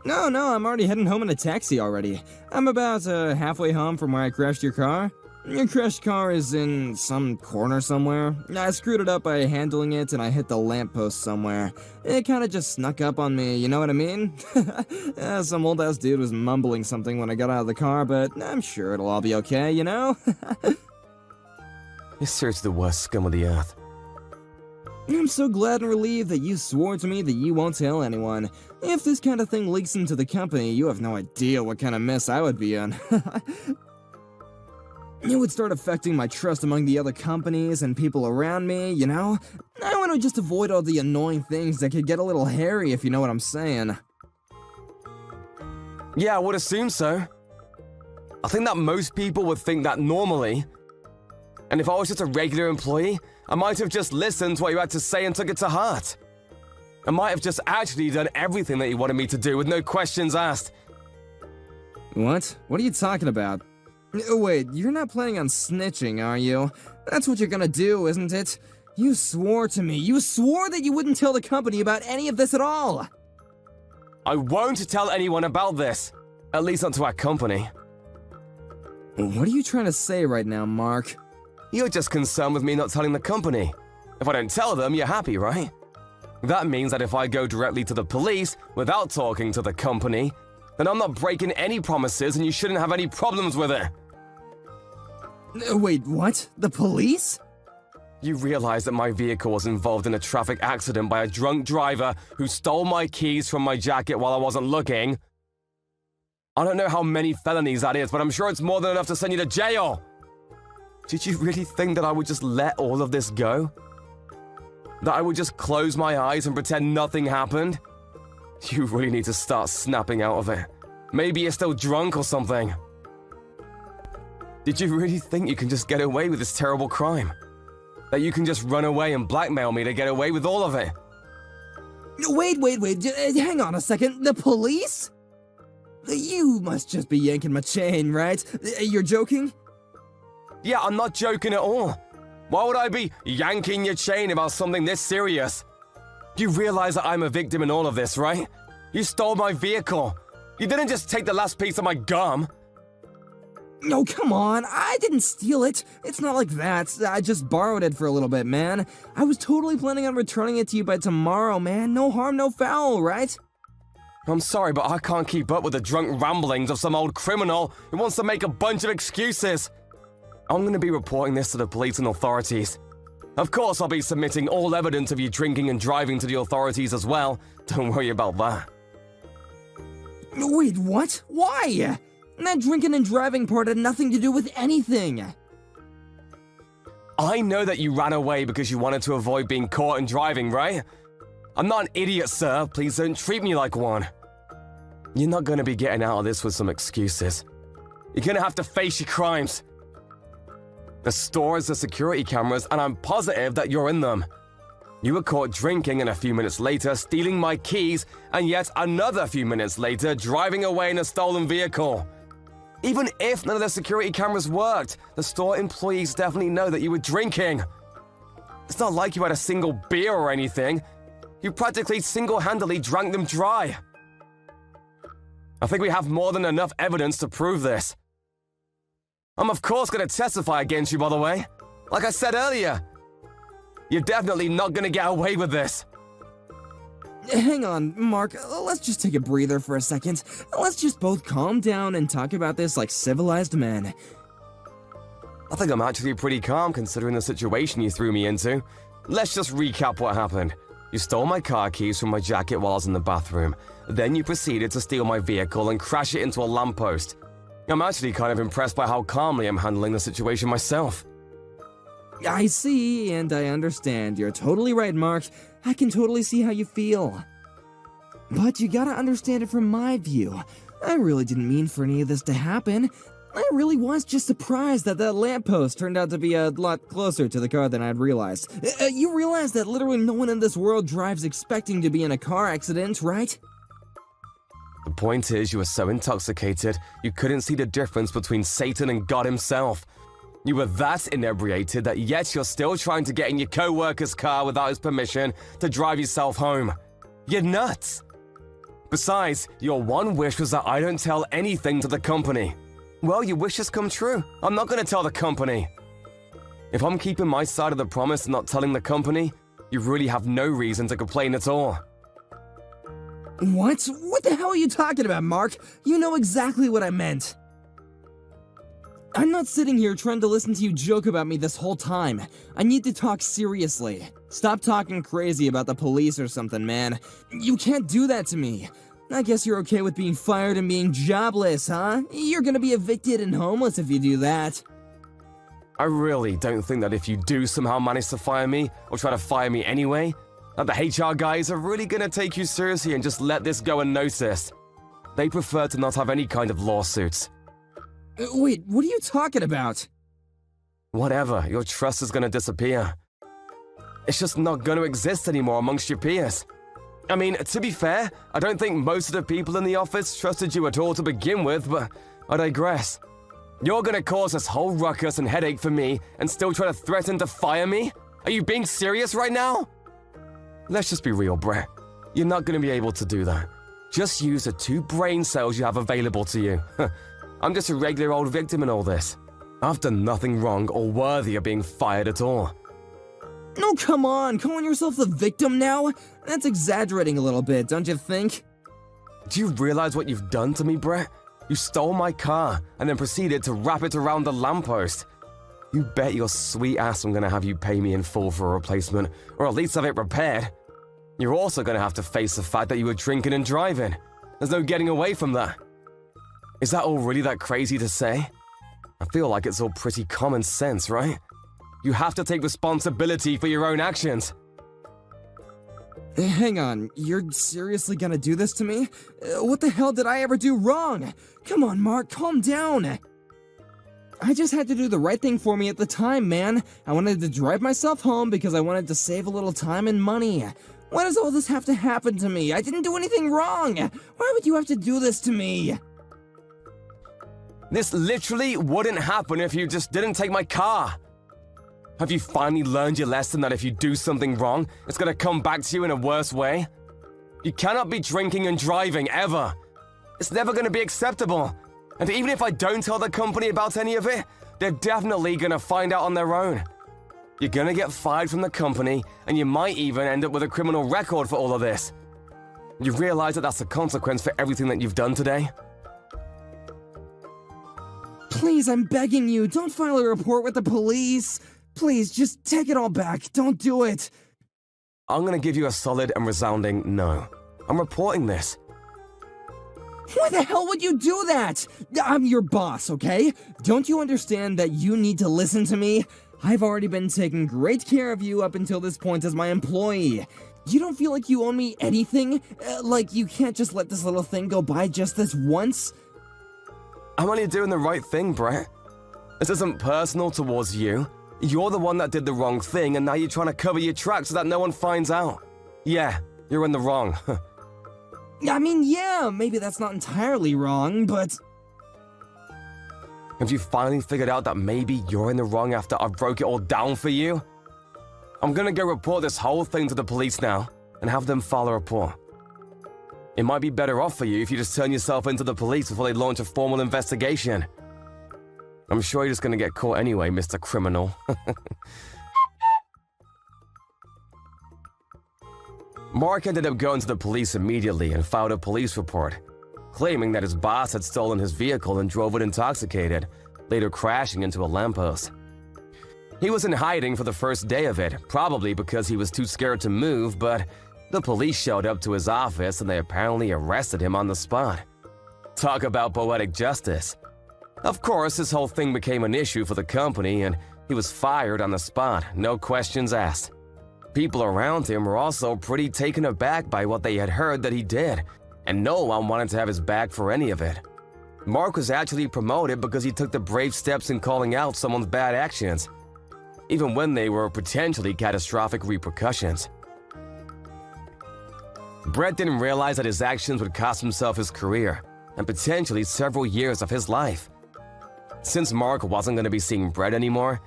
No, I'm already heading home in a taxi already. I'm about halfway home from where I crashed your car. Your crashed car is in some corner somewhere. I screwed it up by handling it and I hit the lamppost somewhere. It kinda just snuck up on me, you know what I mean? Some old-ass dude was mumbling something when I got out of the car, but I'm sure it'll all be okay, you know? You're seriously the worst scum of the earth. I'm so glad and relieved that you swore to me that you won't tell anyone. If this kind of thing leaks into the company, you have no idea what kind of mess I would be in. It would start affecting my trust among the other companies and people around me, you know? I want to just avoid all the annoying things that could get a little hairy, if you know what I'm saying. Yeah, I would assume so. I think that most people would think that normally. And if I was just a regular employee, I might have just listened to what you had to say and took it to heart. I might have just actually done everything that you wanted me to do with no questions asked. What? What are you talking about? Wait, you're not planning on snitching, are you? That's what you're gonna do, isn't it? You swore to me. You swore that you wouldn't tell the company about any of this at all. I won't tell anyone about this. At least not to our company. What are you trying to say right now, Mark? You're just concerned with me not telling the company. If I don't tell them, you're happy, right? That means that if I go directly to the police without talking to the company, then I'm not breaking any promises and you shouldn't have any problems with it. Wait, what? The police? You realize that my vehicle was involved in a traffic accident by a drunk driver who stole my keys from my jacket while I wasn't looking? I don't know how many felonies that is, but I'm sure it's more than enough to send you to jail. Did you really think that I would just let all of this go? That I would just close my eyes and pretend nothing happened? You really need to start snapping out of it. Maybe you're still drunk or something. Did you really think you can just get away with this terrible crime? That you can just run away and blackmail me to get away with all of it? Wait, hang on a second. The police? You must just be yanking my chain, right? You're joking? Yeah, I'm not joking at all. Why would I be yanking your chain about something this serious? You realize that I'm a victim in all of this, right? You stole my vehicle. You didn't just take the last piece of my gum. No, come on. I didn't steal it. It's not like that. I just borrowed it for a little bit, man. I was totally planning on returning it to you by tomorrow, man. No harm, no foul, right? I'm sorry, but I can't keep up with the drunk ramblings of some old criminal who wants to make a bunch of excuses. I'm going to be reporting this to the police and authorities. Of course, I'll be submitting all evidence of you drinking and driving to the authorities as well. Don't worry about that. Wait, what? Why? That drinking and driving part had nothing to do with anything. I know that you ran away because you wanted to avoid being caught and driving, right? I'm not an idiot, sir. Please don't treat me like one. You're not going to be getting out of this with some excuses. You're going to have to face your crimes. The store has the security cameras, and I'm positive that you're in them. You were caught drinking, and a few minutes later stealing my keys, and yet another few minutes later driving away in a stolen vehicle. Even if none of the security cameras worked, the store employees definitely know that you were drinking. It's not like you had a single beer or anything. You practically single-handedly drank them dry. I think we have more than enough evidence to prove this. I'm of course going to testify against you, by the way. Like I said earlier, you're definitely not going to get away with this. Hang on, Mark, let's just take a breather for a second. Let's just both calm down and talk about this like civilized men. I think I'm actually pretty calm considering the situation you threw me into. Let's just recap what happened. You stole my car keys from my jacket while I was in the bathroom. Then you proceeded to steal my vehicle and crash it into a lamppost. I'm actually kind of impressed by how calmly I'm handling the situation myself. I see, and I understand. You're totally right, Mark. I can totally see how you feel. But you gotta understand it from my view. I really didn't mean for any of this to happen. I really was just surprised that that lamppost turned out to be a lot closer to the car than I'd realized. You realize that literally no one in this world drives expecting to be in a car accident, right? The point is, you were so intoxicated, you couldn't see the difference between Satan and God himself. You were that inebriated that yet you're still trying to get in your co-worker's car without his permission to drive yourself home. You're nuts! Besides, your one wish was that I don't tell anything to the company. Well, your wish has come true. I'm not going to tell the company. If I'm keeping my side of the promise and not telling the company, you really have no reason to complain at all. What? What the hell are you talking about, Mark? You know exactly what I meant. I'm not sitting here trying to listen to you joke about me this whole time. I need to talk seriously. Stop talking crazy about the police or something, man. You can't do that to me. I guess you're okay with being fired and being jobless, huh? You're gonna be evicted and homeless if you do that. I really don't think that if you do somehow manage to fire me, or try to fire me anyway, that the HR guys are really gonna take you seriously and just let this go unnoticed. They prefer to not have any kind of lawsuits. Wait, what are you talking about? Whatever, your trust is gonna disappear. It's just not gonna exist anymore amongst your peers. I mean, to be fair, I don't think most of the people in the office trusted you at all to begin with, but I digress. You're gonna cause this whole ruckus and headache for me and still try to threaten to fire me? Are you being serious right now? Let's just be real, Brett. You're not gonna be able to do that. Just use the 2 brain cells you have available to you. I'm just a regular old victim in all this. I've done nothing wrong or worthy of being fired at all. No, come on, calling yourself the victim now? That's exaggerating a little bit, don't you think? Do you realize what you've done to me, Brett? You stole my car and then proceeded to wrap it around the lamppost. You bet your sweet ass I'm gonna have you pay me in full for a replacement, or at least have it repaired. You're also gonna have to face the fact that you were drinking and driving. There's no getting away from that. Is that all really that crazy to say? I feel like it's all pretty common sense, right? You have to take responsibility for your own actions. Hang on, you're seriously gonna do this to me? What the hell did I ever do wrong? Come on, Mark, calm down. I just had to do the right thing for me at the time, man. I wanted to drive myself home because I wanted to save a little time and money. Why does all this have to happen to me? I didn't do anything wrong. Why would you have to do this to me? This literally wouldn't happen if you just didn't take my car. Have you finally learned your lesson that if you do something wrong, it's gonna come back to you in a worse way? You cannot be drinking and driving, ever. It's never gonna be acceptable. And even if I don't tell the company about any of it, they're definitely gonna find out on their own. You're gonna get fired from the company, and you might even end up with a criminal record for all of this. You realize that that's the consequence for everything that you've done today? Please, I'm begging you, don't file a report with the police. Please, just take it all back. Don't do it. I'm gonna give you a solid and resounding no. I'm reporting this. Why the hell would you do that? I'm your boss, okay? Don't you understand that you need to listen to me? I've already been taking great care of you up until this point as my employee. You don't feel like you owe me anything? Like you can't just let this little thing go by just this once? I'm only doing the right thing, Brett. This isn't personal towards you. You're the one that did the wrong thing, and now you're trying to cover your tracks so that no one finds out. Yeah, you're in the wrong. I mean, yeah, maybe that's not entirely wrong, but... Have you finally figured out that maybe you're in the wrong after I broke it all down for you? I'm gonna go report this whole thing to the police now, and have them file a report. It might be better off for you if you just turn yourself into the police before they launch a formal investigation. I'm sure you're just gonna get caught anyway, Mr. Criminal. Mark ended up going to the police immediately and filed a police report, claiming that his boss had stolen his vehicle and drove it intoxicated, later crashing into a lamppost. He was in hiding for the first day of it, probably because he was too scared to move, but the police showed up to his office and they apparently arrested him on the spot. Talk about poetic justice. Of course, this whole thing became an issue for the company and he was fired on the spot, no questions asked. People around him were also pretty taken aback by what they had heard that he did, and no one wanted to have his back for any of it. Mark was actually promoted because he took the brave steps in calling out someone's bad actions, even when they were potentially catastrophic repercussions. Brett didn't realize that his actions would cost himself his career, and potentially several years of his life. Since Mark wasn't going to be seeing Brett anymore,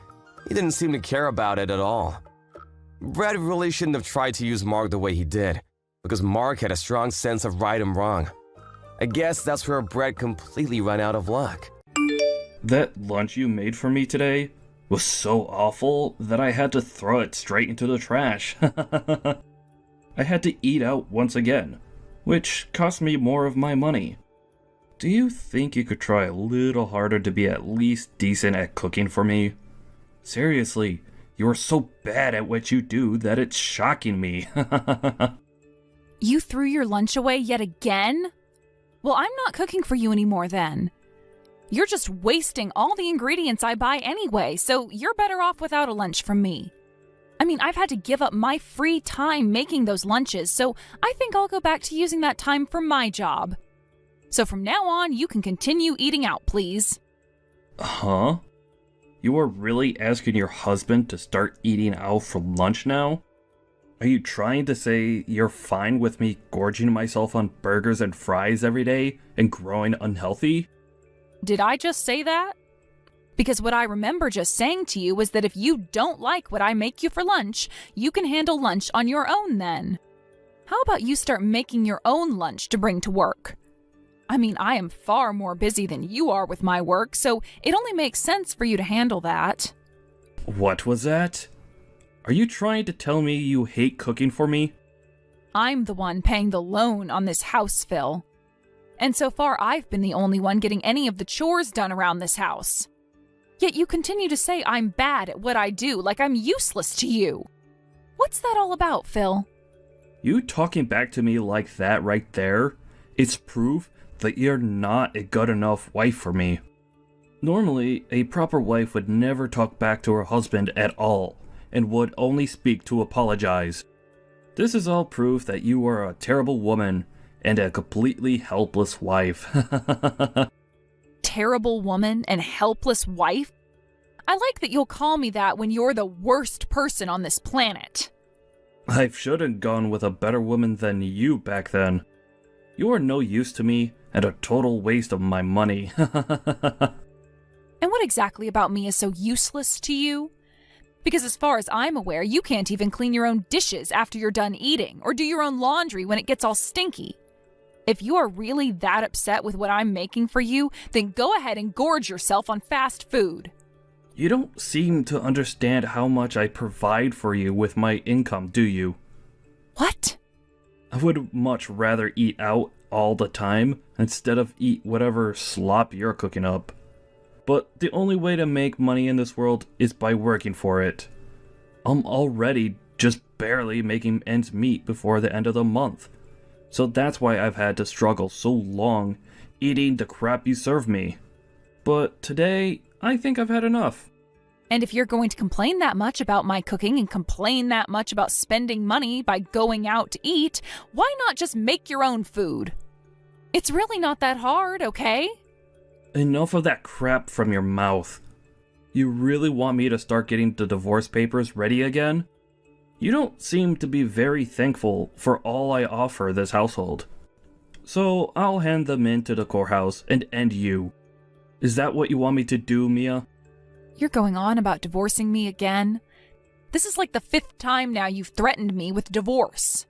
he didn't seem to care about it at all. Brett really shouldn't have tried to use Mark the way he did, because Mark had a strong sense of right and wrong. I guess that's where Brett completely ran out of luck. That lunch you made for me today was so awful that I had to throw it straight into the trash. I had to eat out once again, which cost me more of my money. Do you think you could try a little harder to be at least decent at cooking for me? Seriously, you are so bad at what you do that it's shocking me. You threw your lunch away yet again? Well, I'm not cooking for you anymore then. You're just wasting all the ingredients I buy anyway, so you're better off without a lunch from me. I mean, I've had to give up my free time making those lunches, so I think I'll go back to using that time for my job. So from now on, you can continue eating out, please. Huh? You are really asking your husband to start eating out for lunch now? Are you trying to say you're fine with me gorging myself on burgers and fries every day and growing unhealthy? Did I just say that? Because what I remember just saying to you was that if you don't like what I make you for lunch, you can handle lunch on your own then. How about you start making your own lunch to bring to work? I mean, I am far more busy than you are with my work, so it only makes sense for you to handle that. What was that? Are you trying to tell me you hate cooking for me? I'm the one paying the loan on this house, Phil. And so far, I've been the only one getting any of the chores done around this house. Yet you continue to say I'm bad at what I do, like I'm useless to you. What's that all about, Phil? You talking back to me like that right there is proof that you're not a good enough wife for me. Normally, a proper wife would never talk back to her husband at all, and would only speak to apologize. This is all proof that you are a terrible woman and a completely helpless wife. Terrible woman and helpless wife? I like that you'll call me that when you're the worst person on this planet. I should have gone with a better woman than you back then. You are no use to me and a total waste of my money. And what exactly about me is so useless to you? Because as far as I'm aware, you can't even clean your own dishes after you're done eating, or do your own laundry when it gets all stinky. If you are really that upset with what I'm making for you, then go ahead and gorge yourself on fast food. You don't seem to understand how much I provide for you with my income, do you? What? I would much rather eat out all the time instead of eat whatever slop you're cooking up. But the only way to make money in this world is by working for it. I'm already just barely making ends meet before the end of the month. So that's why I've had to struggle so long eating the crap you serve me. But today, I think I've had enough. And if you're going to complain that much about my cooking and complain that much about spending money by going out to eat, why not just make your own food? It's really not that hard, okay? Enough of that crap from your mouth. You really want me to start getting the divorce papers ready again? You don't seem to be very thankful for all I offer this household. So I'll hand them in to the courthouse and end you. Is that what you want me to do, Mia? You're going on about divorcing me again? This is like the 5th time now you've threatened me with divorce.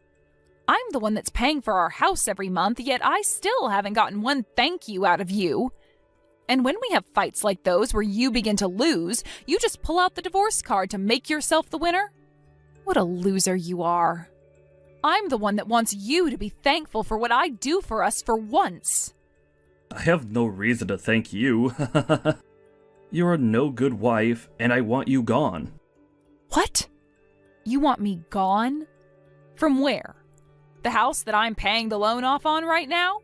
I'm the one that's paying for our house every month, yet I still haven't gotten one thank you out of you. And when we have fights like those where you begin to lose, you just pull out the divorce card to make yourself the winner? What a loser you are. I'm the one that wants you to be thankful for what I do for us for once. I have no reason to thank you. You're a no-good wife, and I want you gone. What? You want me gone? From where? The house that I'm paying the loan off on right now?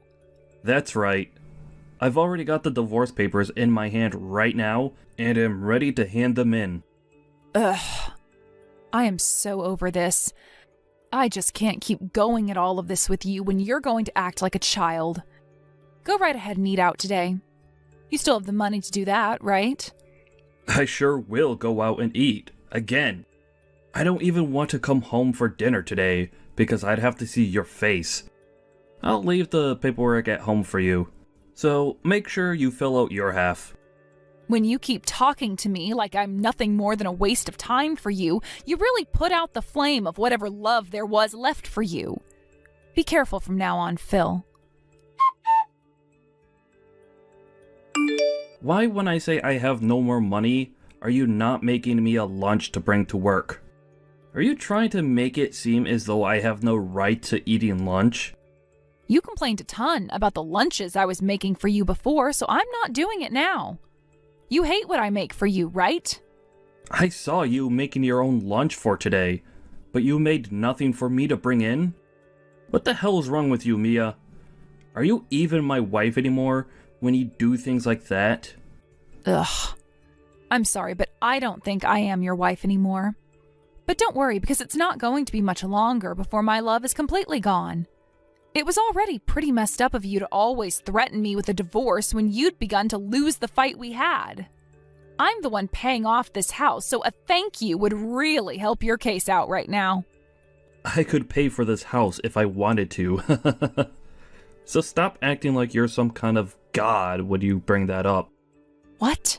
That's right. I've already got the divorce papers in my hand right now, and am ready to hand them in. Ugh. I am so over this. I just can't keep going at all of this with you when you're going to act like a child. Go right ahead and eat out today. You still have the money to do that, right? I sure will go out and eat. Again. I don't even want to come home for dinner today, because I'd have to see your face. I'll leave the paperwork at home for you. So make sure you fill out your half. When you keep talking to me like I'm nothing more than a waste of time for you, you really put out the flame of whatever love there was left for you. Be careful from now on, Phil. Why, when I say I have no more money, are you not making me a lunch to bring to work? Are you trying to make it seem as though I have no right to eating lunch? You complained a ton about the lunches I was making for you before, so I'm not doing it now. You hate what I make for you, right? I saw you making your own lunch for today, but you made nothing for me to bring in? What the hell is wrong with you, Mia? Are you even my wife anymore when you do things like that? Ugh. I'm sorry, but I don't think I am your wife anymore. But don't worry, because it's not going to be much longer before my love is completely gone. It was already pretty messed up of you to always threaten me with a divorce when you'd begun to lose the fight we had. I'm the one paying off this house, so a thank you would really help your case out right now. I could pay for this house if I wanted to. So stop acting like you're some kind of god when you bring that up. What?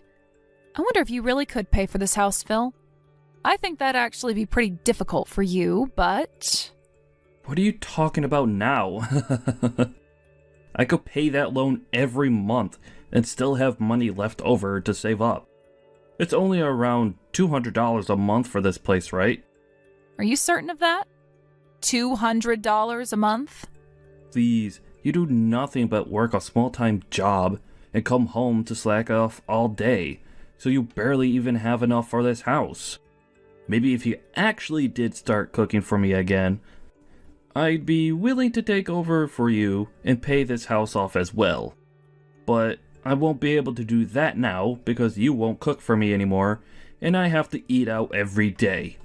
I wonder if you really could pay for this house, Phil. I think that'd actually be pretty difficult for you, but... What are you talking about now? I could pay that loan every month and still have money left over to save up. It's only around $200 a month for this place, right? Are you certain of that? $200 a month? Please, you do nothing but work a small-time job and come home to slack off all day, so you barely even have enough for this house. Maybe if you actually did start cooking for me again, I'd be willing to take over for you and pay this house off as well. But I won't be able to do that now because you won't cook for me anymore, and I have to eat out every day.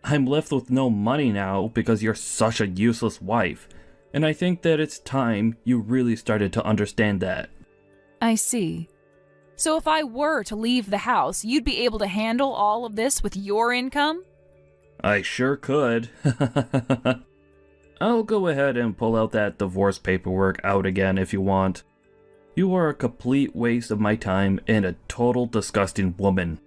I'm left with no money now because you're such a useless wife, and I think that it's time you really started to understand that. I see. So if I were to leave the house, you'd be able to handle all of this with your income? I sure could. I'll go ahead and pull out that divorce paperwork out again if you want. You are a complete waste of my time and a total disgusting woman.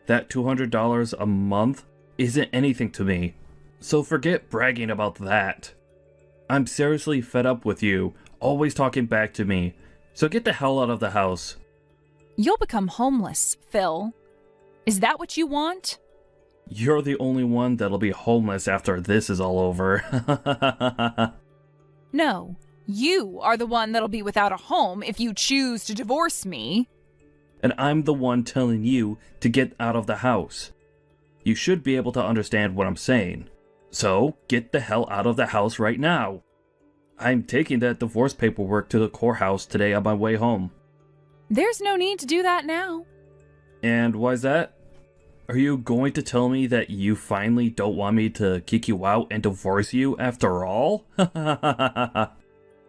That $200 a month isn't anything to me, so forget bragging about that. I'm seriously fed up with you, always talking back to me, so get the hell out of the house. You'll become homeless, Phil. Is that what you want? You're the only one that'll be homeless after this is all over. No, you are the one that'll be without a home if you choose to divorce me. And I'm the one telling you to get out of the house. You should be able to understand what I'm saying. So, get the hell out of the house right now. I'm taking that divorce paperwork to the courthouse today on my way home. There's no need to do that now. And why's that? Are you going to tell me that you finally don't want me to kick you out and divorce you after all?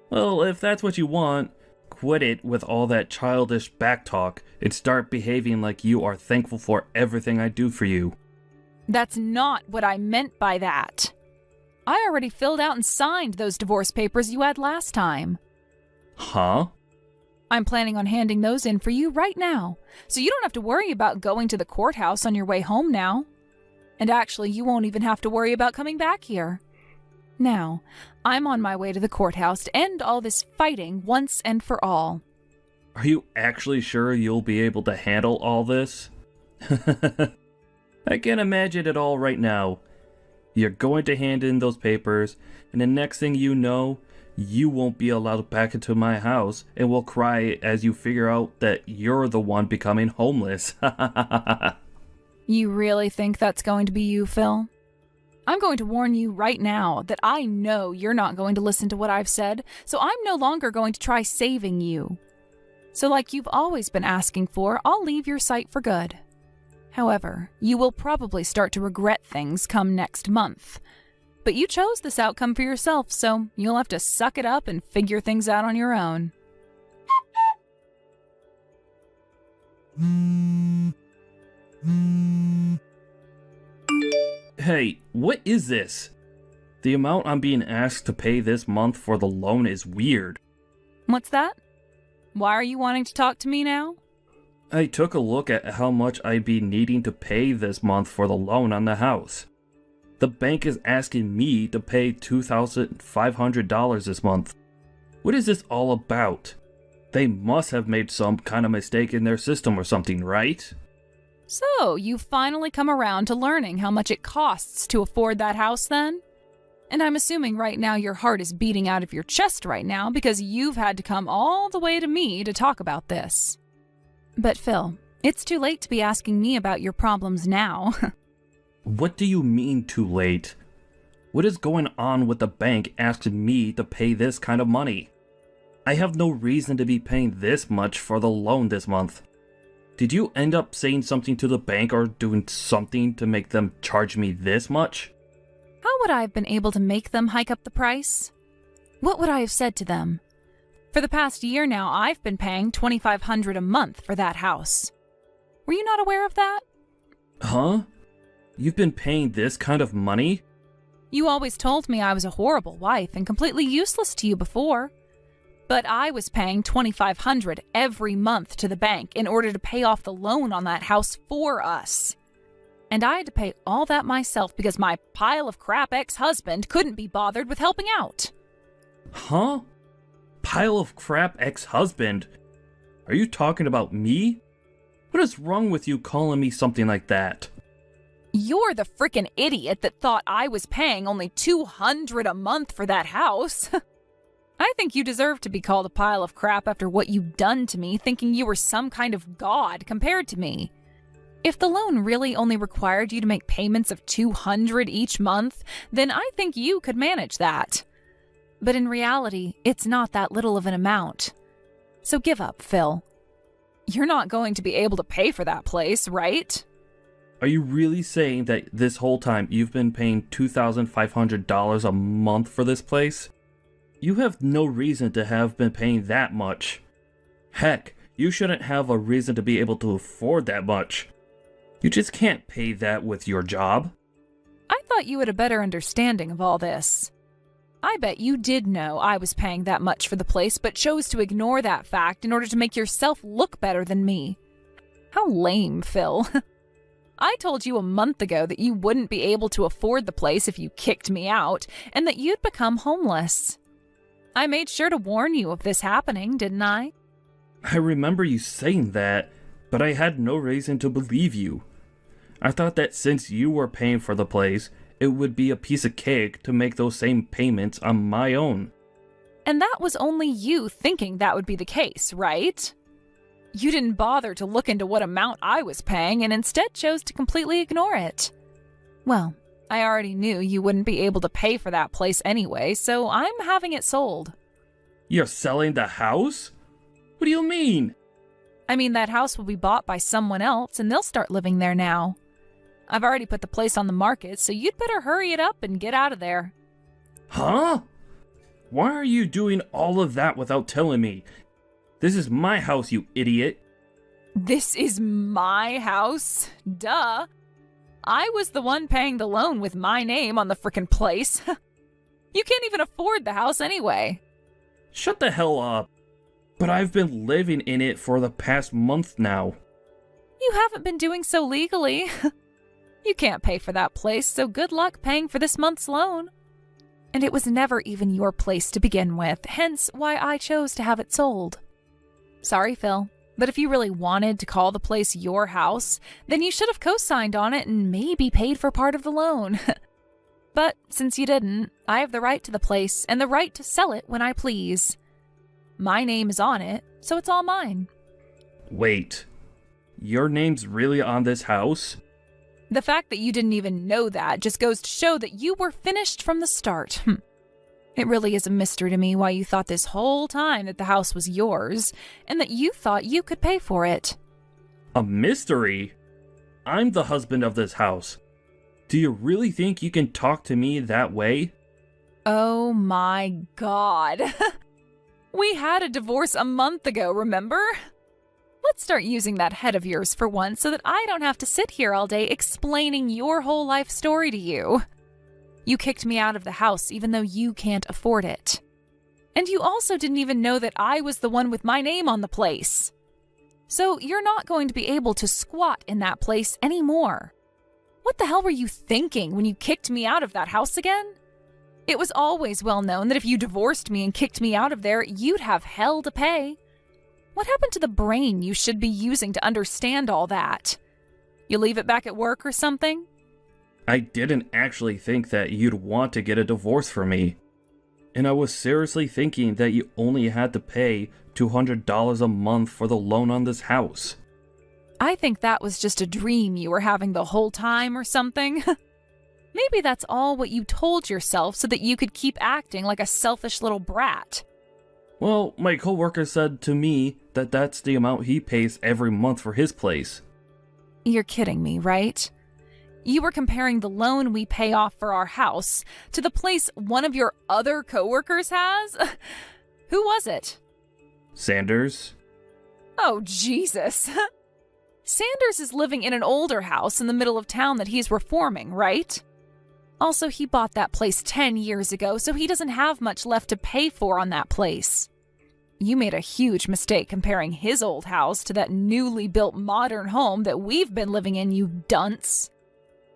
Well, if that's what you want, quit it with all that childish backtalk and start behaving like you are thankful for everything I do for you. That's not what I meant by that. I already filled out and signed those divorce papers you had last time. Huh? I'm planning on handing those in for you right now, so you don't have to worry about going to the courthouse on your way home now. And actually, you won't even have to worry about coming back here. Now, I'm on my way to the courthouse to end all this fighting once and for all. Are you actually sure you'll be able to handle all this? I can imagine it all right now. You're going to hand in those papers, and the next thing you know, you won't be allowed back into my house and will cry as you figure out that you're the one becoming homeless. You really think that's going to be you, Phil? I'm going to warn you right now that I know you're not going to listen to what I've said, so I'm no longer going to try saving you. So like you've always been asking for, I'll leave your sight for good. However, you will probably start to regret things come next month. But you chose this outcome for yourself, so you'll have to suck it up and figure things out on your own. Hey, what is this? The amount I'm being asked to pay this month for the loan is weird. What's that? Why are you wanting to talk to me now? I took a look at how much I'd be needing to pay this month for the loan on the house. The bank is asking me to pay $2,500 this month. What is this all about? They must have made some kind of mistake in their system or something, right? So, you've finally come around to learning how much it costs to afford that house then? And I'm assuming right now your heart is beating out of your chest right now because you've had to come all the way to me to talk about this. But Phil, it's too late to be asking me about your problems now. What do you mean too late? What is going on with the bank asking me to pay this kind of money? I have no reason to be paying this much for the loan this month. Did you end up saying something to the bank or doing something to make them charge me this much? How would I have been able to make them hike up the price? What would I have said to them? For the past year now, I've been paying $2,500 a month for that house. Were you not aware of that? Huh? You've been paying this kind of money? You always told me I was a horrible wife and completely useless to you before. But I was paying $2,500 every month to the bank in order to pay off the loan on that house for us. And I had to pay all that myself because my pile of crap ex-husband couldn't be bothered with helping out. Huh? Pile of crap ex-husband? Are you talking about me? What is wrong with you calling me something like that? You're the frickin' idiot that thought I was paying only $200 a month for that house. I think you deserve to be called a pile of crap after what you've done to me, thinking you were some kind of god compared to me. If the loan really only required you to make payments of $200 each month, then I think you could manage that. But in reality, it's not that little of an amount. So give up, Phil. You're not going to be able to pay for that place, right? Are you really saying that this whole time you've been paying $2,500 a month for this place? You have no reason to have been paying that much. Heck, you shouldn't have a reason to be able to afford that much. You just can't pay that with your job. I thought you had a better understanding of all this. I bet you did know I was paying that much for the place, but chose to ignore that fact in order to make yourself look better than me. How lame, Phil. I told you a month ago that you wouldn't be able to afford the place if you kicked me out, and that you'd become homeless. I made sure to warn you of this happening, didn't I? I remember you saying that, but I had no reason to believe you. I thought that since you were paying for the place, it would be a piece of cake to make those same payments on my own. And that was only you thinking that would be the case, right? You didn't bother to look into what amount I was paying and instead chose to completely ignore it. Well, I already knew you wouldn't be able to pay for that place anyway, so I'm having it sold. You're selling the house? What do you mean? I mean, that house will be bought by someone else and they'll start living there now. I've already put the place on the market, so you'd better hurry it up and get out of there. Huh? Why are you doing all of that without telling me? This is my house, you idiot. This is my house? Duh. I was the one paying the loan with my name on the frickin' place. You can't even afford the house anyway. Shut the hell up. But I've been living in it for the past month now. You haven't been doing so legally. You can't pay for that place, so good luck paying for this month's loan. And it was never even your place to begin with, hence why I chose to have it sold. Sorry, Phil, but if you really wanted to call the place your house, then you should have co-signed on it and maybe paid for part of the loan. But since you didn't, I have the right to the place and the right to sell it when I please. My name is on it, so it's all mine. Wait, your name's really on this house? The fact that you didn't even know that just goes to show that you were finished from the start. It really is a mystery to me why you thought this whole time that the house was yours, and that you thought you could pay for it. A mystery? I'm the husband of this house. Do you really think you can talk to me that way? Oh my God. We had a divorce a month ago, remember? Let's start using that head of yours for once so that I don't have to sit here all day explaining your whole life story to you. You kicked me out of the house even though you can't afford it. And you also didn't even know that I was the one with my name on the place. So you're not going to be able to squat in that place anymore. What the hell were you thinking when you kicked me out of that house again? It was always well known that if you divorced me and kicked me out of there, you'd have hell to pay. What happened to the brain you should be using to understand all that? You leave it back at work or something? I didn't actually think that you'd want to get a divorce from me. And I was seriously thinking that you only had to pay $200 a month for the loan on this house. I think that was just a dream you were having the whole time or something. Maybe that's all what you told yourself so that you could keep acting like a selfish little brat. Well, my coworker said to me that that's the amount he pays every month for his place. You're kidding me, right? You were comparing the loan we pay off for our house to the place one of your other coworkers has? Who was it? Sanders? Oh, Jesus. Sanders is living in an older house in the middle of town that he's reforming, right? Also, he bought that place 10 years ago, so he doesn't have much left to pay for on that place. You made a huge mistake comparing his old house to that newly built modern home that we've been living in, you dunce.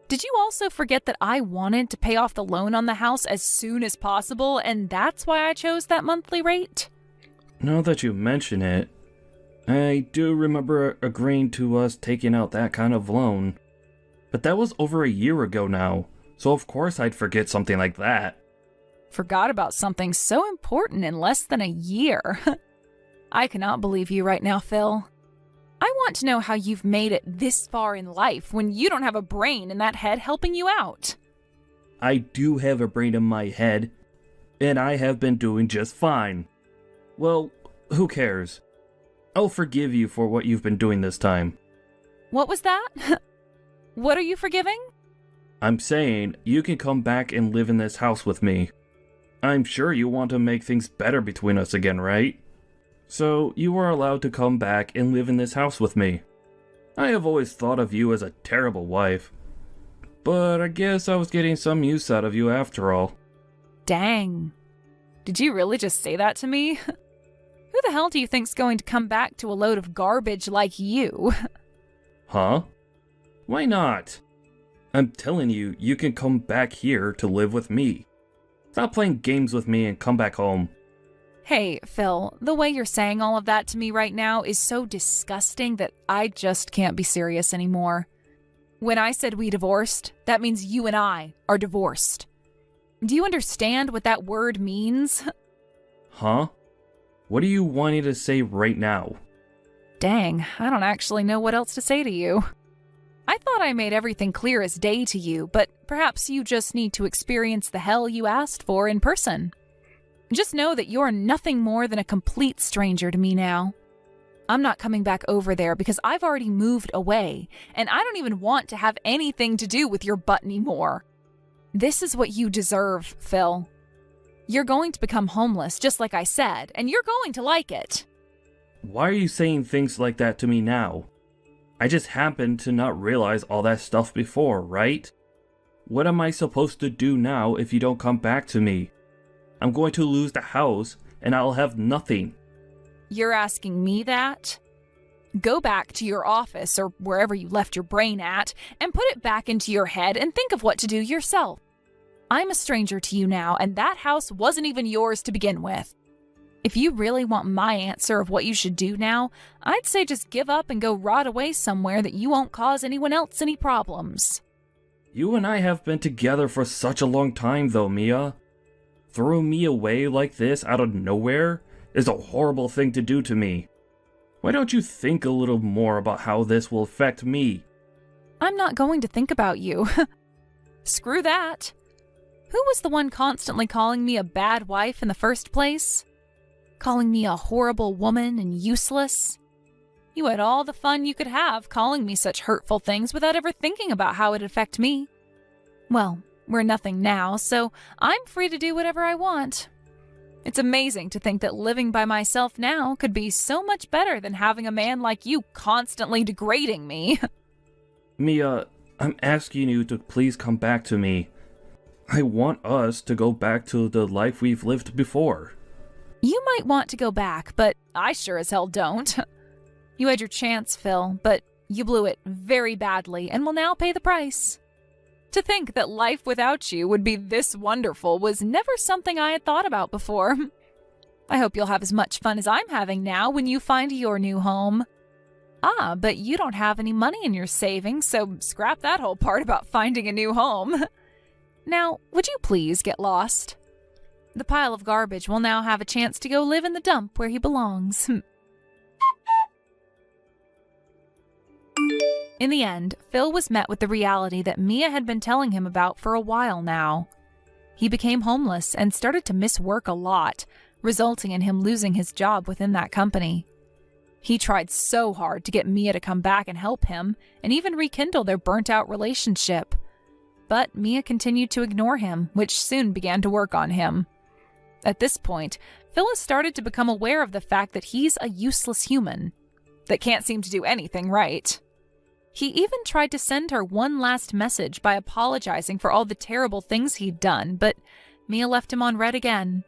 Did you also forget that I wanted to pay off the loan on the house as soon as possible, and that's why I chose that monthly rate? Now that you mention it, I do remember agreeing to us taking out that kind of loan. But that was over a year ago now, so of course I'd forget something like that. Forgot about something so important in less than a year. I cannot believe you right now, Phil. I want to know how you've made it this far in life when you don't have a brain in that head helping you out. I do have a brain in my head, and I have been doing just fine. Well, who cares? I'll forgive you for what you've been doing this time. What was that? What are you forgiving? I'm saying you can come back and live in this house with me. I'm sure you want to make things better between us again, right? So you are allowed to come back and live in this house with me. I have always thought of you as a terrible wife, but I guess I was getting some use out of you after all. Dang. Did you really just say that to me? Who the hell do you think's going to come back to a load of garbage like you? Huh? Why not? I'm telling you, you can come back here to live with me. Stop playing games with me and come back home. Hey, Phil, the way you're saying all of that to me right now is so disgusting that I just can't be serious anymore. When I said we divorced, that means you and I are divorced. Do you understand what that word means? Huh? What are you wanting to say right now? Dang, I don't actually know what else to say to you. I thought I made everything clear as day to you, but perhaps you just need to experience the hell you asked for in person. Just know that you're nothing more than a complete stranger to me now. I'm not coming back over there because I've already moved away, and I don't even want to have anything to do with your butt anymore. This is what you deserve, Phil. You're going to become homeless, just like I said, and you're going to like it. Why are you saying things like that to me now? I just happened to not realize all that stuff before, right? What am I supposed to do now if you don't come back to me? I'm going to lose the house, and I'll have nothing. You're asking me that? Go back to your office or wherever you left your brain at and put it back into your head and think of what to do yourself. I'm a stranger to you now, and that house wasn't even yours to begin with. If you really want my answer of what you should do now, I'd say just give up and go rot away somewhere that you won't cause anyone else any problems. You and I have been together for such a long time though, Mia. Throwing me away like this out of nowhere is a horrible thing to do to me. Why don't you think a little more about how this will affect me? I'm not going to think about you. Screw that. Who was the one constantly calling me a bad wife in the first place? Calling me a horrible woman and useless? You had all the fun you could have calling me such hurtful things without ever thinking about how it'd affect me. Well, we're nothing now, so I'm free to do whatever I want. It's amazing to think that living by myself now could be so much better than having a man like you constantly degrading me. Mia, I'm asking you to please come back to me. I want us to go back to the life we've lived before. You might want to go back, but I sure as hell don't. You had your chance, Phil, but you blew it very badly and will now pay the price. To think that life without you would be this wonderful was never something I had thought about before. I hope you'll have as much fun as I'm having now when you find your new home. Ah, but you don't have any money in your savings, so scrap that whole part about finding a new home. Now, would you please get lost? The pile of garbage will now have a chance to go live in the dump where he belongs. In the end, Phil was met with the reality that Mia had been telling him about for a while now. He became homeless and started to miss work a lot, resulting in him losing his job within that company. He tried so hard to get Mia to come back and help him, and even rekindle their burnt-out relationship. But Mia continued to ignore him, which soon began to work on him. At this point, Phyllis started to become aware of the fact that he's a useless human that can't seem to do anything right. He even tried to send her one last message by apologizing for all the terrible things he'd done, but Mia left him on red again.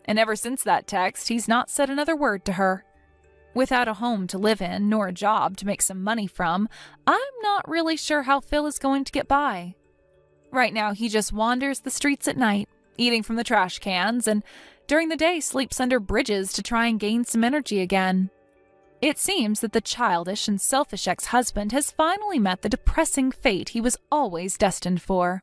And ever since that text, he's not said another word to her. Without a home to live in, nor a job to make some money from, I'm not really sure how Phil is going to get by. Right now, he just wanders the streets at night, eating from the trash cans, and during the day sleeps under bridges to try and gain some energy again. It seems that the childish and selfish ex-husband has finally met the depressing fate he was always destined for.